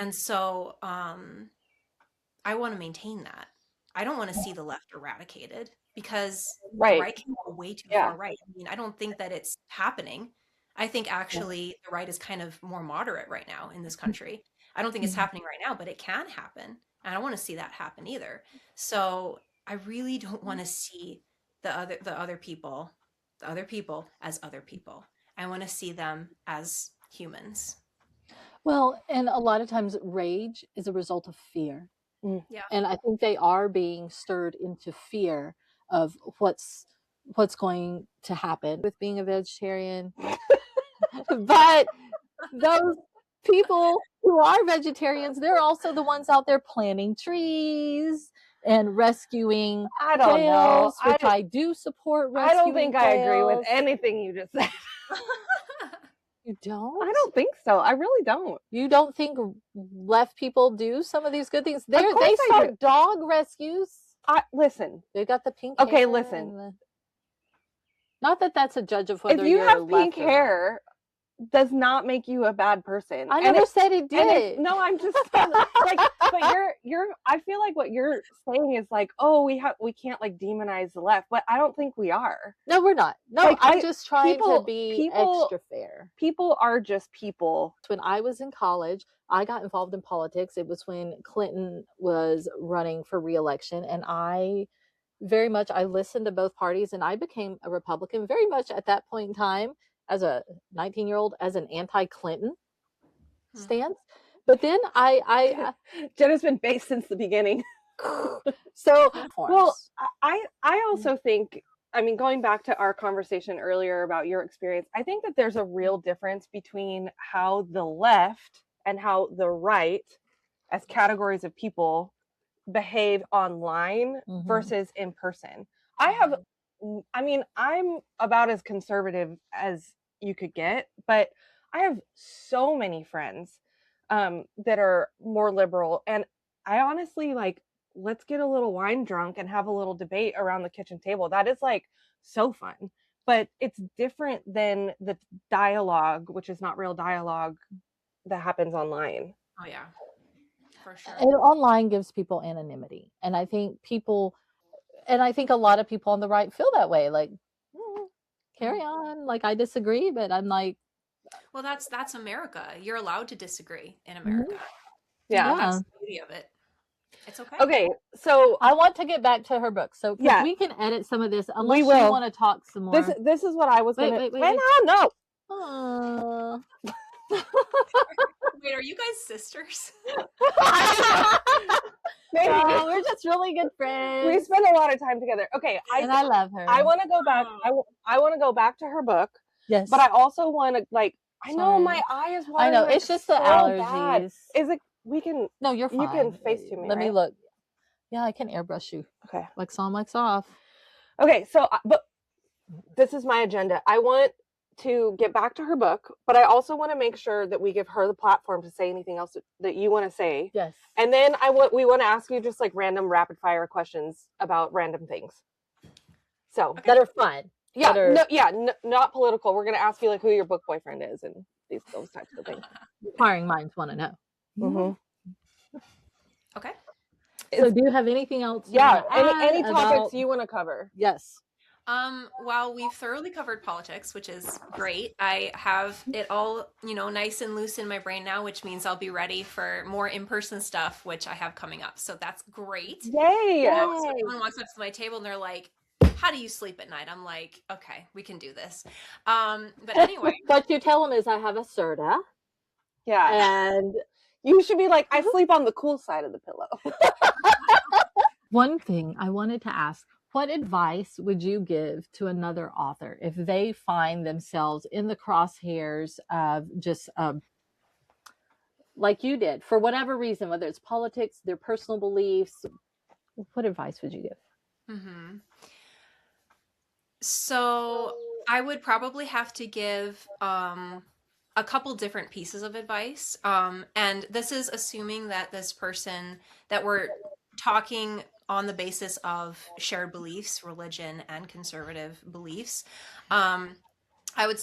And so I want to maintain that. I don't want to see the left eradicated, because the right can go way too far right. I mean, I don't think that it's happening. I think actually the right is kind of more moderate right now in this country. I don't think it's happening right now, but it can happen. I don't want to see that happen either. So I really don't want to see the other people as other people. I want to see them as humans. Well, and a lot of times rage is a result of fear. Yeah. And I think they are being stirred into fear of what's going to happen with being a vegetarian. But those people who are vegetarians, they're also the ones out there planting trees and rescuing whales, which I do support rescuing I don't think whales. I agree with anything you just said. You don't? I don't think so. I really don't. You don't think left people do some of these good things? They start dog rescues. Listen. They got the pink. Okay, listen. Not that that's a judge of whether if you you're have pink left or right. hair, does not make you a bad person. I And never said it did. no, I'm just like, but you're. I feel like what you're saying is like, oh, we can't like demonize the left, but I don't think we are. No, we're not. No, Like, I'm just trying to be extra fair. People are just people. When I was in college, I got involved in politics. It was when Clinton was running for re-election, and I listened to both parties, and I became a Republican very much at that point in time as a 19-year-old, as an anti-Clinton stance. But then Jenna's been based since the beginning. So, well, I also think, I mean, going back to our conversation earlier about your experience, I think that there's a real difference between how the left and how the right, as categories of people, behave online versus in person. I'm about as conservative as you could get, but I have so many friends that are more liberal, and I honestly, like, let's get a little wine drunk and have a little debate around the kitchen table. That is like so fun, but it's different than the dialogue, which is not real dialogue, that happens online. Oh yeah, for sure. And online gives people anonymity, and I think a lot of people on the right feel that way. Like, carry on. Like, I disagree, but I'm like, well, that's America. You're allowed to disagree in America. Yeah, that's the beauty of it. It's okay. Okay, so I want to get back to her book. So we can edit some of this unless you want to talk some more. This is what I was going to... Wait, no. Wait, are you guys sisters? No, we're just really good friends. We spend a lot of time together. Okay, I love her. I want to go back. I want to go back to her book. Yes, but I also want to, like, I know my eye is watering. I know, it's just the allergies. Bad. Is it? We can. No, you're fine. You can FaceTune me. Let me look. Yeah, I can airbrush you. Okay. Wax on, wax off. Okay, so but this is my agenda. I want to get back to her book, but I also want to make sure that we give her the platform to say anything else that you want to say. Yes. And then we want to ask you just like random rapid fire questions about random things. So that are fun. Yeah, not political. We're going to ask you like who your book boyfriend is and those types of things. Inquiring minds want to know. Mm-hmm. Okay. So do you have anything else? Yeah. Any topics you want to cover? Yes. Well, we've thoroughly covered politics, which is great. I have it all, nice and loose in my brain now, which means I'll be ready for more in-person stuff, which I have coming up. So that's great. Yay! So someone walks up to my table and they're like, how do you sleep at night? I'm like, okay, we can do this. But anyway. What you tell them is I have a Serta. Yeah. And you should be like, I sleep on the cool side of the pillow. One thing I wanted to ask, what advice would you give to another author if they find themselves in the crosshairs of just like you did, for whatever reason, whether it's politics, their personal beliefs? What advice would you give? Mm-hmm. So I would probably have to give a couple different pieces of advice. And this is assuming that this person, that we're talking on the basis of shared beliefs, religion, and conservative beliefs. I would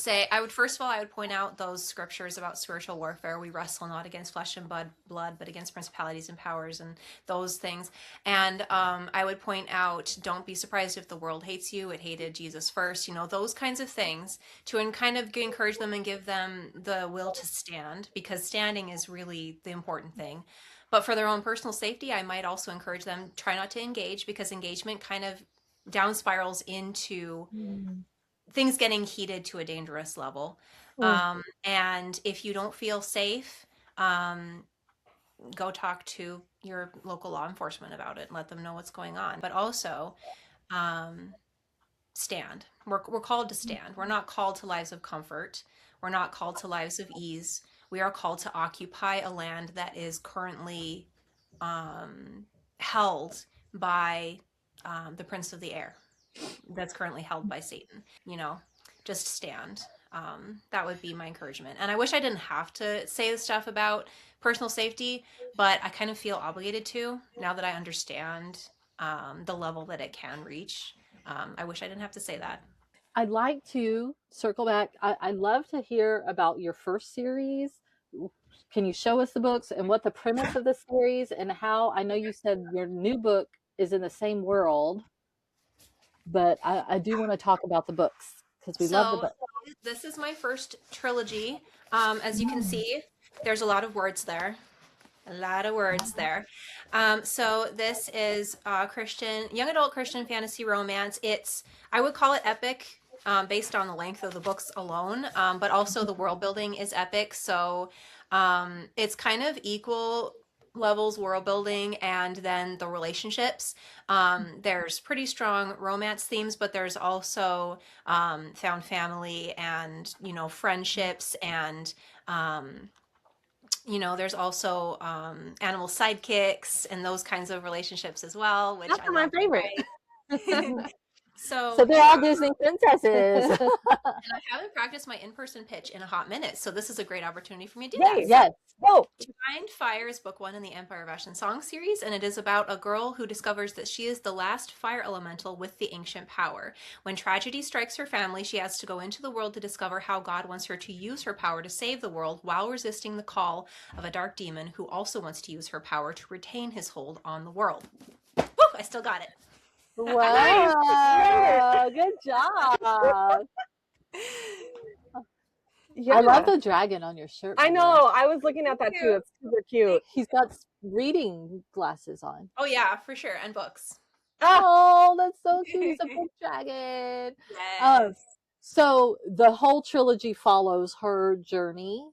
point out those scriptures about spiritual warfare. We wrestle not against flesh and blood, but against principalities and powers and those things. And I would point out, don't be surprised if the world hates you. It hated Jesus first. Those kinds of things to kind of encourage them and give them the will to stand, because standing is really the important thing. But for their own personal safety, I might also encourage them, try not to engage, because engagement kind of down spirals into things getting heated to a dangerous level. And if you don't feel safe, go talk to your local law enforcement about it and let them know what's going on. But also stand. We're called to stand. We're not called to lives of comfort. We're not called to lives of ease. We are called to occupy a land that is currently held by the prince of the air, that's currently held by Satan. Just stand. That would be my encouragement. And I wish I didn't have to say the stuff about personal safety, but I kind of feel obligated to, now that I understand the level that it can reach. I wish I didn't have to say that. I'd like to circle back. I'd love to hear about your first series. Can you show us the books and what the premise of the series and how? I know you said your new book is in the same world, but I do want to talk about the books because we love the So book. this is my first trilogy. As you can see, there's a lot of words there. A lot of words there. So this is Christian, young adult Christian fantasy romance. I would call it epic, based on the length of the books alone, but also the world building is epic. So it's kind of equal levels world building and then the relationships. There's pretty strong romance themes, but there's also found family and friendships and there's also animal sidekicks and those kinds of relationships as well, which That's I my love to favorite. write. So they're all Disney princesses. And I haven't practiced my in-person pitch in a hot minute, so this is a great opportunity for me to do that. Yes. Whoa. Divine Fire is book 1 in the Empire of Ash and Song series, and it is about a girl who discovers that she is the last fire elemental with the ancient power. When tragedy strikes her family, she has to go into the world to discover how God wants her to use her power to save the world while resisting the call of a dark demon who also wants to use her power to retain his hold on the world. Woo! I still got it. Wow, good job. Yeah. I love the dragon on your shirt. I know. I was looking at that too. It's super cute. He's got reading glasses on. Oh yeah, for sure, and books. Oh, that's so cute. He's a book dragon. Yes. So the whole trilogy follows her journey,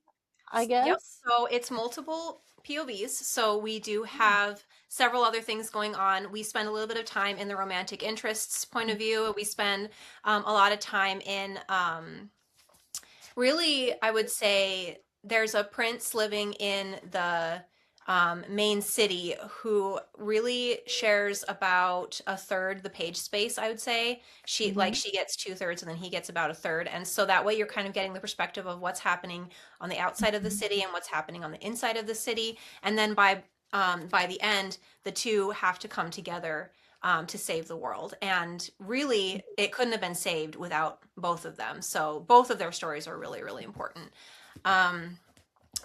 I guess. Yep. So it's multiple POVs. So we do have several other things going on. We spend a little bit of time in the romantic interests point of view. We spend a lot of time in really, I would say there's a prince living in the main city who really shares about a third the page space. I would say she gets 2/3 and then he gets about a third, and so that way you're kind of getting the perspective of what's happening on the outside of the city and what's happening on the inside of the city, and then by the end the two have to come together to save the world, and really it couldn't have been saved without both of them, so both of their stories are really, really important.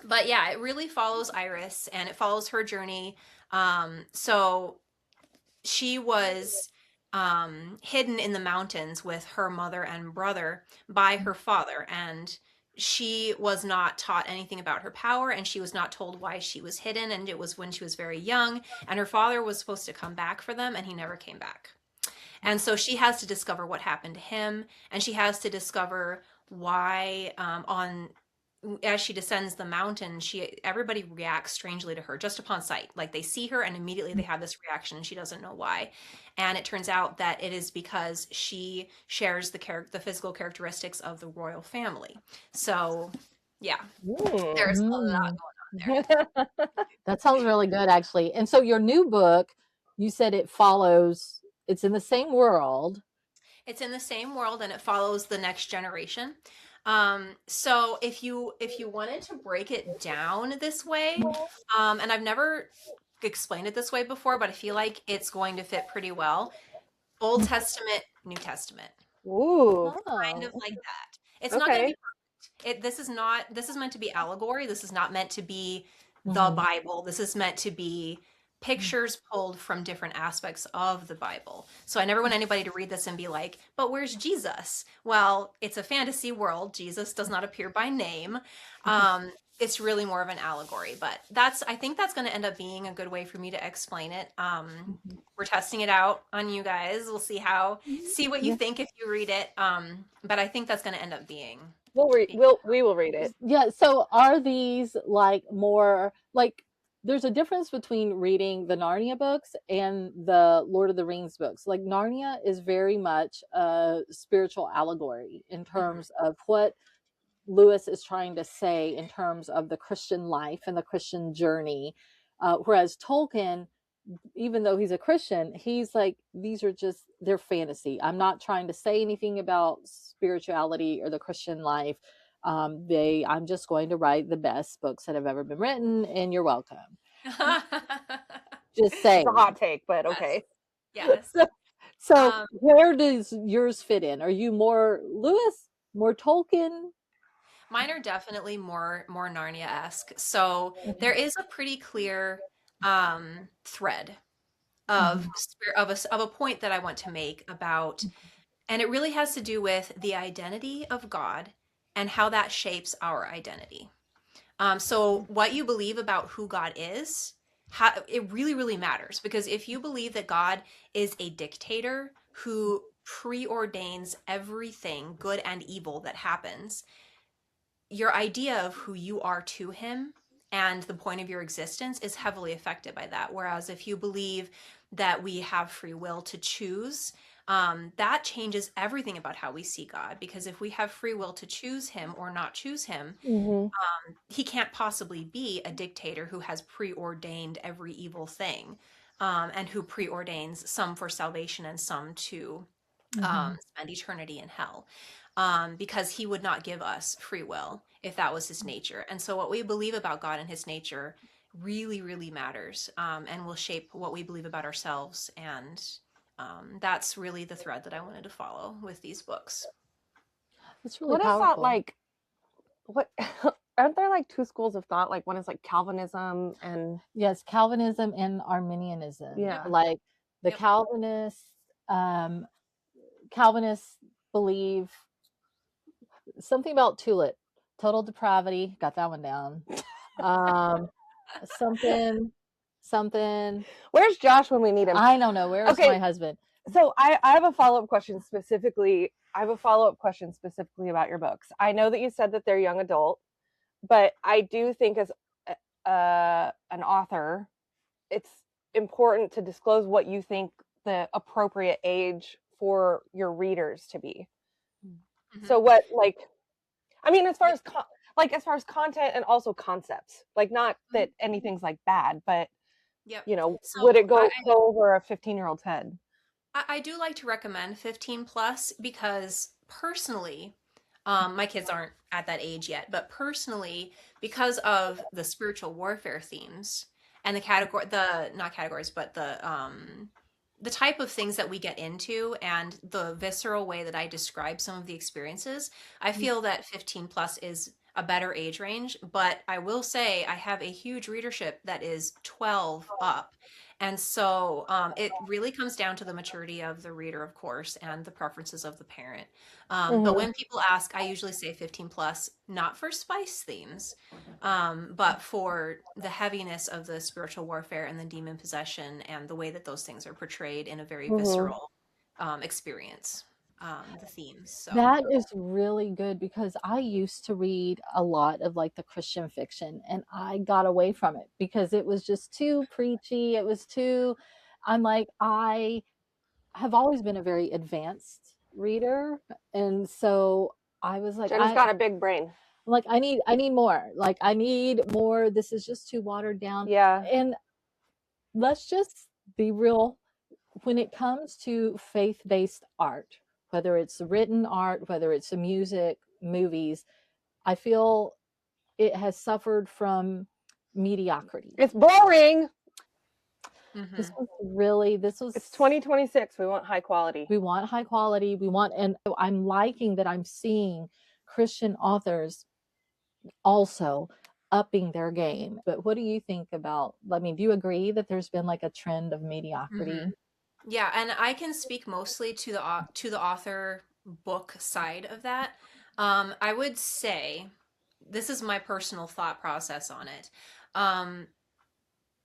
But yeah, it really follows Iris and it follows her journey. So she was hidden in the mountains with her mother and brother by her father, and she was not taught anything about her power, and she was not told why she was hidden, and it was when she was very young, and her father was supposed to come back for them and he never came back. And so she has to discover what happened to him, and she has to discover why as she descends the mountain, everybody reacts strangely to her just upon sight. Like they see her and immediately they have this reaction and she doesn't know why. And it turns out that it is because she shares the physical characteristics of the royal family. So yeah, there's a lot going on there. That sounds really good, actually. And so your new book, you said it's in the same world. It's in the same world and it follows the next generation. So if you wanted to break it down this way, and I've never explained it this way before, but I feel like it's going to fit pretty well. Old Testament, New Testament. Ooh. Kind of like that. It's not going to be perfect. This is meant to be allegory. This is not meant to be the Bible. This is meant to be pictures pulled from different aspects of the Bible. So I never want anybody to read this and be like, but where's Jesus? Well, it's a fantasy world. Jesus does not appear by name. It's really more of an allegory, but I think that's going to end up being a good way for me to explain it. We're testing it out on you guys. We'll see what you think if you read it. But I think that's going to end up being. We will read it. Yeah. So are these more there's a difference between reading the Narnia books and the Lord of the Rings books. Like Narnia is very much a spiritual allegory in terms of what Lewis is trying to say in terms of the Christian life and the Christian journey. Whereas Tolkien, even though he's a Christian, he's like, they're fantasy. I'm not trying to say anything about spirituality or the Christian life. I'm just going to write the best books that have ever been written, and you're welcome. Just saying. It's a hot take, but okay. Yes. So where does yours fit in? Are you more Lewis, more Tolkien? Mine are definitely more Narnia-esque. So there is a pretty clear thread of of a point that I want to make about, and it really has to do with the identity of God and how that shapes our identity. So what you believe about who God is, it really, really matters, because if you believe that God is a dictator who preordains everything good and evil that happens, your idea of who you are to him and the point of your existence is heavily affected by that. Whereas if you believe that we have free will to choose, that changes everything about how we see God. Because if we have free will to choose him or not choose him, he can't possibly be a dictator who has preordained every evil thing, and who preordains some for salvation and some to spend eternity in hell, because he would not give us free will if that was his nature. And so, what we believe about God and his nature really, really matters, and will shape what we believe about ourselves. And that's really the thread that I wanted to follow with these books. It's really What is powerful. that like? What aren't there like two schools of thought? Like one is like Calvinism and Yes, Calvinism and Arminianism. Yeah. Like the Yep. Calvinists believe something about tulip, total depravity. Got that one down. Something. Where's Josh when we need him? I don't know. Where's Okay. my husband? So I have a follow-up question specifically. About your books. I know that you said that they're young adult, but I do think as an author, it's important to disclose what you think the appropriate age for your readers to be. Mhm. So what, like, I mean, as far as content and also concepts, like, not that anything's like bad, but Yep. you know, So would it go over a 15-year-old's head? I do like to recommend 15 plus, because personally, my kids aren't at that age yet, but personally, because of the spiritual warfare themes and not categories, but the type of things that we get into and the visceral way that I describe some of the experiences, I feel that 15 plus is a better age range. But I will say I have a huge readership that is 12 up. And so it really comes down to the maturity of the reader, of course, and the preferences of the parent. But when people ask, I usually say 15 plus, not for spice themes, but for the heaviness of the spiritual warfare and the demon possession and the way that those things are portrayed in a very visceral experience, the themes. So That is really good, because I used to read a lot of like the Christian fiction and I got away from it because it was just too preachy. It was too, I'm like, I have always been a very advanced reader. And so I was like, Jenna's got a big brain. like, I need more. Like, I need more. This is just too watered down. Yeah. And let's just be real. When it comes to faith-based art, whether it's written art, whether it's music, movies, I feel it has suffered from mediocrity. It's boring. This mhm. was It's 2026. We want high quality. we want high quality. And I'm liking that I'm seeing Christian authors also upping their game. But what do you think about, I mean, do you agree that there's been like a trend of mediocrity? Yeah, and I can speak mostly to the author book side of that. I would say this is my personal thought process on it. Um,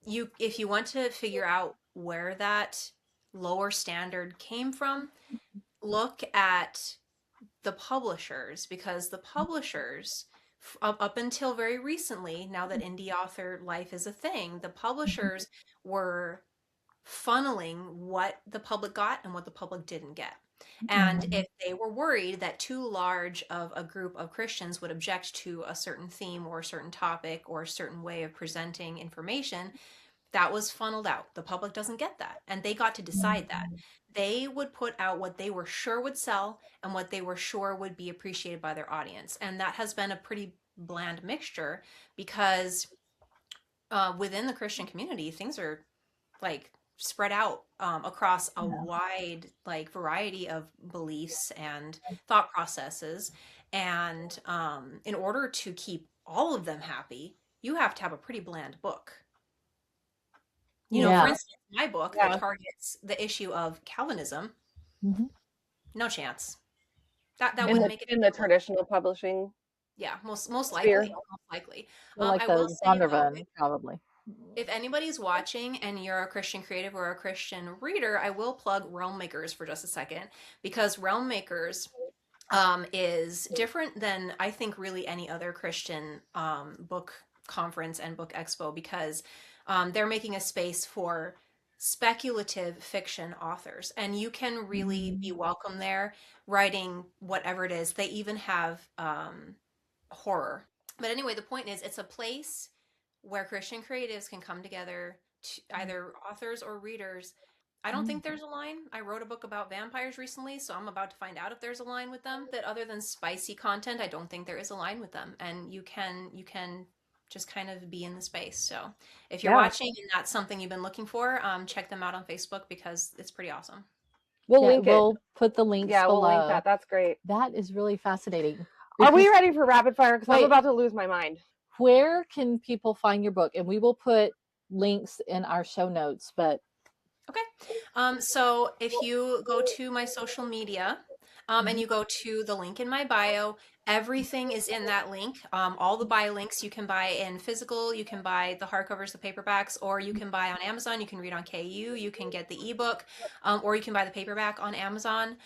if you want to figure out where that lower standard came from, look at the publishers, because the publishers, up until very recently, now that indie author life is a thing, the publishers were funneling what the public got and what the public didn't get. And if they were worried that too large of a group of Christians would object to a certain theme or a certain topic or a certain way of presenting information, that was funneled out. The public doesn't get that. And they got to decide that. They would put out what they were sure would sell and what they were sure would be appreciated by their audience. And that has been a pretty bland mixture, because within the Christian community, things are like spread out across a wide like variety of beliefs and thought processes. And in order to keep all of them happy, you have to have a pretty bland book. You know, for instance, my book that targets the issue of Calvinism, no chance. That wouldn't make it in the traditional publishing. Yeah, most sphere. likely, most likely. Like I the will say though, Zondervan, probably. if anybody's watching and you're a Christian creative or a Christian reader, I will plug Realm Makers for just a second, because Realm Makers is different than I think really any other Christian book conference and book expo, because they're making a space for speculative fiction authors, and you can really be welcome there writing whatever it is. They even have horror. But anyway, the point is, it's a place where Christian creatives can come together, to, either authors or readers. I don't think there's a line. I wrote a book about vampires recently, so I'm about to find out if there's a line with them. That other than spicy content, I don't think there is a line with them. And you can just kind of be in the space. So if you're watching and that's something you've been looking for, check them out on Facebook, because it's pretty awesome. We'll put the links below. We'll link that. That's great. That is really fascinating. Are we ready for rapid fire? Because I'm about to lose my mind. Where can people find your book? And we will put links in our show notes, but okay. So if you go to my social media and you go to the link in my bio, everything is in that link. All the bio links you can buy in physical, you can buy the hardcovers, the paperbacks, or you can buy on Amazon. You can read on KU, you can get the ebook, or you can buy the paperback on Amazon.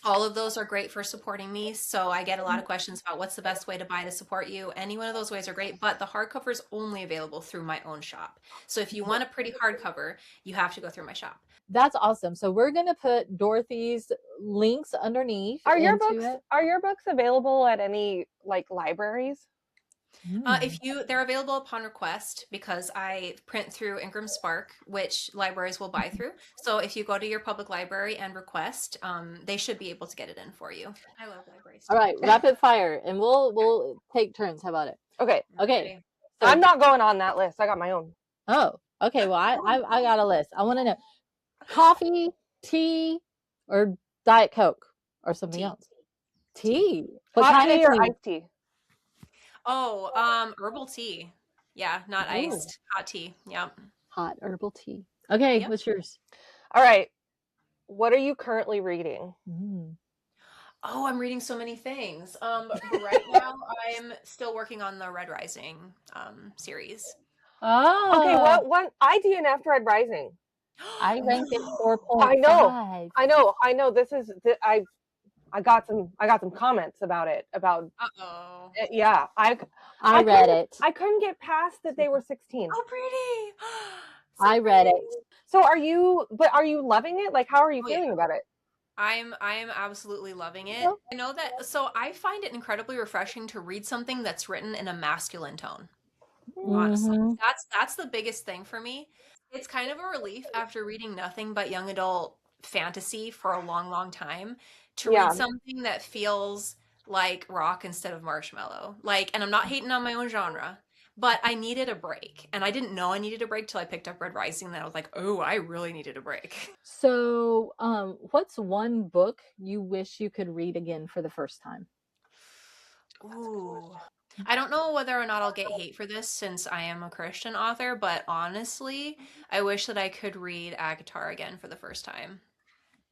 All of those are great for supporting me. So I get a lot of questions about what's the best way to buy to support you. Any one of those ways are great, but the hardcover is only available through my own shop. So if you want a pretty hardcover, you have to go through my shop. That's awesome. So we're going to put Dorothy's links underneath. Are your books available at any like libraries? They're available upon request, because I print through Ingram Spark, which libraries will buy through. So if you go to your public library and request, they should be able to get it in for you. I love libraries too. All right, rapid fire, and we'll take turns. How about it? Okay. So, I'm not going on that list. I got my own. Oh, okay. Well, I got a list. I want to know: coffee, tea, or Diet Coke, or something else. Tea. Hot tea or iced tea? Oh, herbal tea. Yeah, not iced. Hot tea. Yep. Hot herbal tea. Okay, what's yours? All right. What are you currently reading? Oh, I'm reading so many things. But right now I'm still working on the Red Rising series. Oh. Okay, what I DNF'd Red Rising. I ranked it 4.5. I know. This is I got some comments about it. Yeah, I read it. I couldn't get past that they were 16. Oh, pretty. So I read it. So are you loving it? Like, how are you feeling about it? I am absolutely loving it. I know that. So I find it incredibly refreshing to read something that's written in a masculine tone. Honestly, that's the biggest thing for me. It's kind of a relief after reading nothing but young adult fantasy for a long, long time to read something that feels like rock instead of marshmallow. Like, and I'm not hating on my own genre, but I needed a break, and I didn't know I needed a break till I picked up Red Rising. And then I was like, oh, I really needed a break. So, what's one book you wish you could read again for the first time? Ooh. I don't know whether or not I'll get hate for this since I am a Christian author, but honestly, I wish that I could read Agatar again for the first time.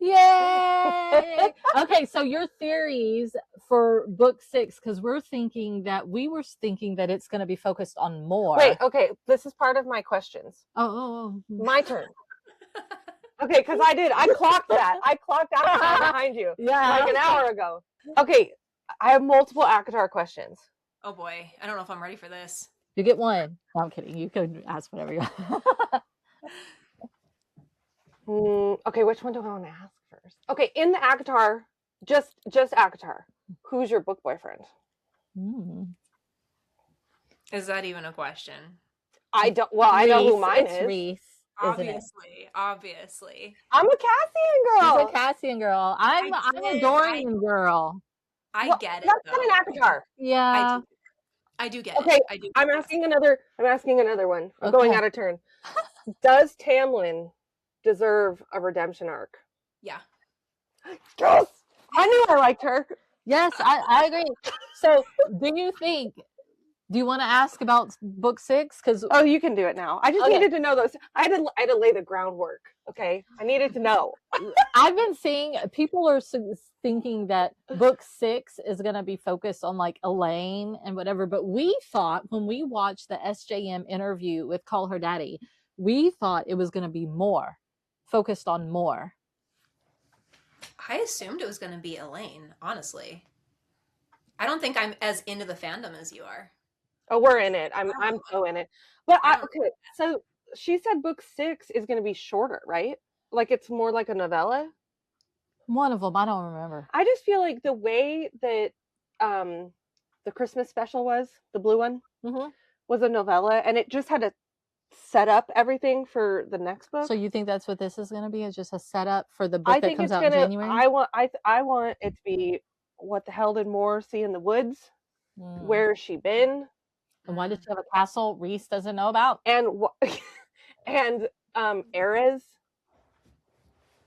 Yay! Okay, so your theories for book 6, because we were thinking that it's going to be focused on more. Wait, okay, this is part of my questions. Oh. My turn. Okay, because I clocked that. I clocked Avatar behind you. Yeah. Like an hour ago. Okay, I have multiple Avatar questions. Oh boy, I don't know if I'm ready for this. You get one. No, I'm kidding. You can ask whatever you want. Okay, which one do I want to ask first? Okay, in the Avatar, just Avatar, who's your book boyfriend? Is that even a question? I don't. Well, I know who mine is. Reese. Obviously. I'm a Cassian girl. She's a Cassian girl. I'm a Dorian girl. I get it. That's not an Avatar. Yeah. I do get it. Okay, I do. I'm asking another one. I'm going out of turn. Does Tamlin deserve a redemption arc? Yeah. Yes! I knew I liked her. Yes, I agree. So do you want to ask about book 6? Because Oh, you can do it now. I just Okay. needed to know those. I had to lay the groundwork. Okay, I needed to know. I've been seeing people are thinking that book 6 is going to be focused on like Elaine and whatever, but we thought when we watched the SJM interview with Call Her Daddy, we thought it was going to be more focused on more. I assumed it was going to be Elaine, honestly. I don't think I'm as into the fandom as you are. Oh, we're in it. I'm so in it. But okay, so she said book 6 is going to be shorter, right? Like it's more like a novella. One of them, I don't remember. I just feel like the way that the Christmas special was, the blue one, was a novella, and it just had to set up everything for the next book. So you think that's what this is going to be? Is just a setup for the book that comes out in January? I want it to be, what the hell did Moore see in the woods? Where has she been? And why does she have a castle Reese doesn't know about? And Erez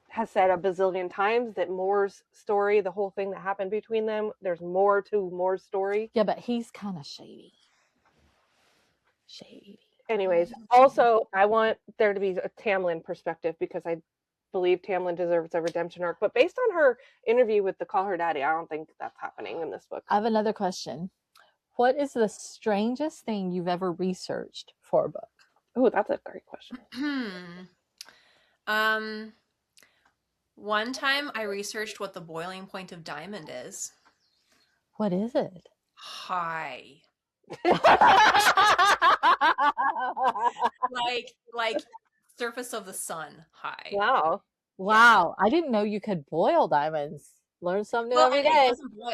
has said a bazillion times that Moore's story, the whole thing that happened between them, there's more to Moore's story. Yeah, but he's kind of shady. Anyways, also, I want there to be a Tamlin perspective because I believe Tamlin deserves a redemption arc. But based on her interview with the Call Her Daddy, I don't think that's happening in this book. I have another question. What is the strangest thing you've ever researched for a book? Oh, that's a great question. One time I researched what the boiling point of diamond is. What is it? High. like surface of the sun high. Wow. I didn't know you could boil diamonds. Learn something new every day.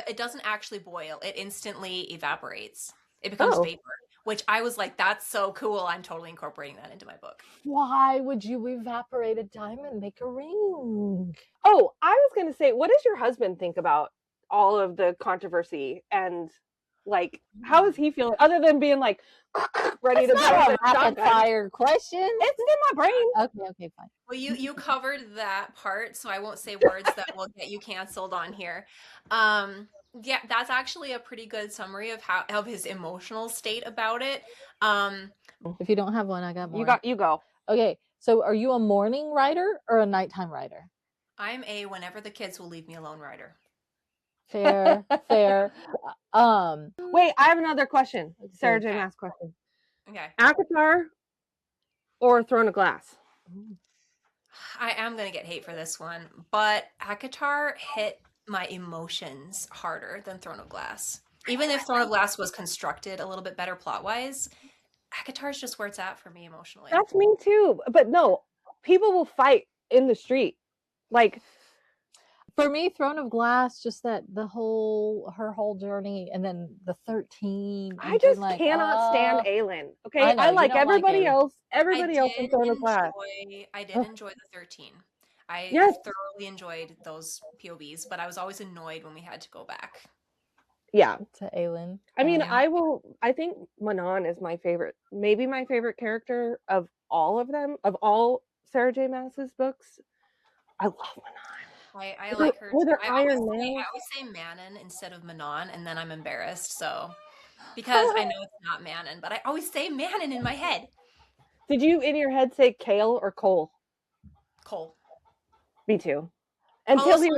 It doesn't actually boil. It instantly evaporates. It becomes vapor, which I was like, that's so cool. I'm totally incorporating that into my book. Why would you evaporate a diamond, make a ring? Oh, I was going to say, what does your husband think about all of the controversy? And like, how is he feeling other than being like ready to go? A rapid fire question. It's in my brain. Okay, fine. Well, you covered that part, so I won't say words that will get you canceled on here. Yeah, that's actually a pretty good summary of his emotional state about it. If you don't have one, I got more. You go. Okay, so are you a morning writer or a nighttime writer? I'm a whenever the kids will leave me alone writer. Fair. Wait, I have another question. Sarah J. Maas question. Okay. ACOTAR or Throne of Glass? I am going to get hate for this one, but ACOTAR hit my emotions harder than Throne of Glass. Even if Throne of Glass was constructed a little bit better plot-wise, ACOTAR is just where it's at for me emotionally. That's me too. But no, people will fight in the street. Like, for me, Throne of Glass, just that her whole journey, and then the 13. I just cannot stand Aelin. Okay, I like everybody else. Everybody else in Throne of Glass. I did enjoy the 13. I thoroughly enjoyed those POVs, but I was always annoyed when we had to go back. Yeah, to Aelin. I mean, I think Manon is my favorite, maybe my favorite character of all of them, of all Sarah J. Maas's books. I love Manon. I like her. I always say Manon instead of Manon, and then I'm embarrassed. So, because I know it's not Manon, but I always say Manon in my head. Did you in your head say Kale or Cole? Cole. Me too. Sometimes I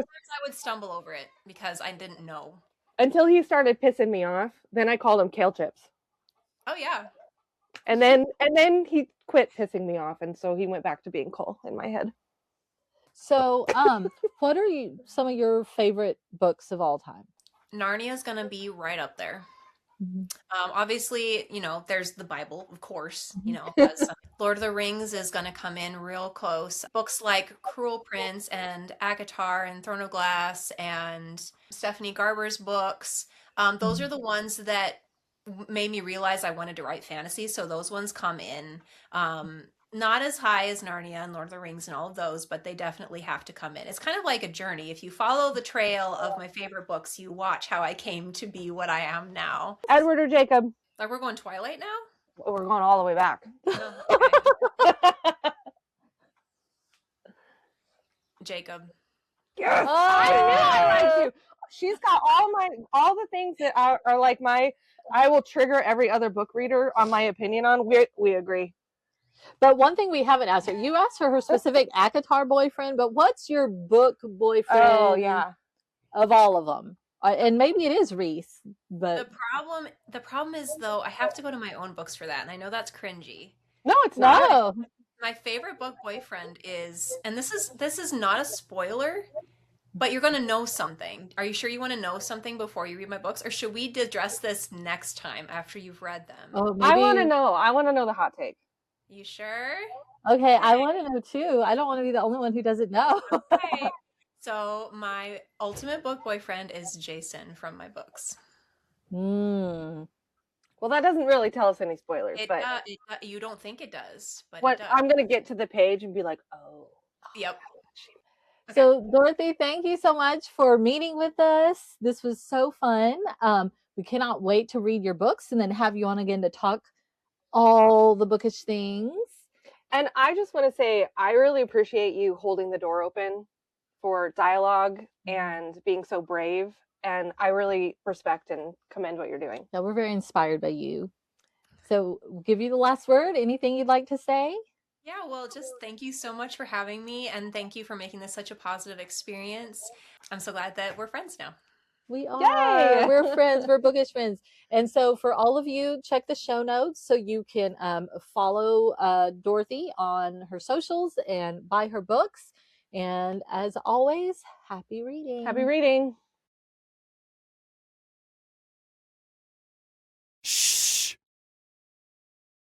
would stumble over it because I didn't know. Until he started pissing me off, then I called him Kale Chips. Oh yeah. And then he quit pissing me off, and so he went back to being Cole in my head. So, what are some of your favorite books of all time? Narnia is gonna be right up there. Mm-hmm. Obviously, there's the Bible, of course. Lord of the Rings is gonna come in real close. Books like Cruel Prince and ACOTAR and Throne of Glass and Stephanie Garber's books. Those are the ones that made me realize I wanted to write fantasy. So those ones come in. Not as high as Narnia and Lord of the Rings and all of those, but they definitely have to come in. It's kind of like a journey. If you follow the trail of my favorite books, you watch how I came to be what I am now. Edward or Jacob? Like we're going Twilight now? We're going all the way back. Oh, okay. Jacob. Yes, I knew I liked you. She's got all the things that are like I will trigger every other book reader on my opinion on. We agree. But one thing we haven't asked her, you asked her specific ACOTAR boyfriend, but what's your book boyfriend? Oh yeah, of all of them, and maybe it is Reese. But the problem is though, I have to go to my own books for that, and I know that's cringy. no, it's not. no, My favorite book boyfriend is, and this is not a spoiler, but you're gonna know something. Are you sure you want to know something before you read my books, or should we address this next time after you've read them? oh, I maybe. want to know. I want to know the hot take. You sure? Okay, I want to know too. I don't want to be the only one who doesn't know. Okay. So my ultimate book boyfriend is Jason from my books. Hmm. Well, that doesn't really tell us any spoilers, but You don't think it does, but what it does. I'm gonna get to the page and be like, oh. Yep. So Dorothy, thank you so much for meeting with us. This was so fun. We cannot wait to read your books and then have you on again to talk all the bookish things. And I just want to say, I really appreciate you holding the door open for dialogue and being so brave. And I really respect and commend what you're doing. Yeah, we're very inspired by you. So we'll give you the last word. Anything you'd like to say? Yeah, well, just thank you so much for having me, and thank you for making this such a positive experience. I'm so glad that we're friends now. We are. Yay! We're friends. We're bookish friends. And so for all of you, check the show notes so you can follow Dorothy on her socials and buy her books. And as always, happy reading. Happy reading.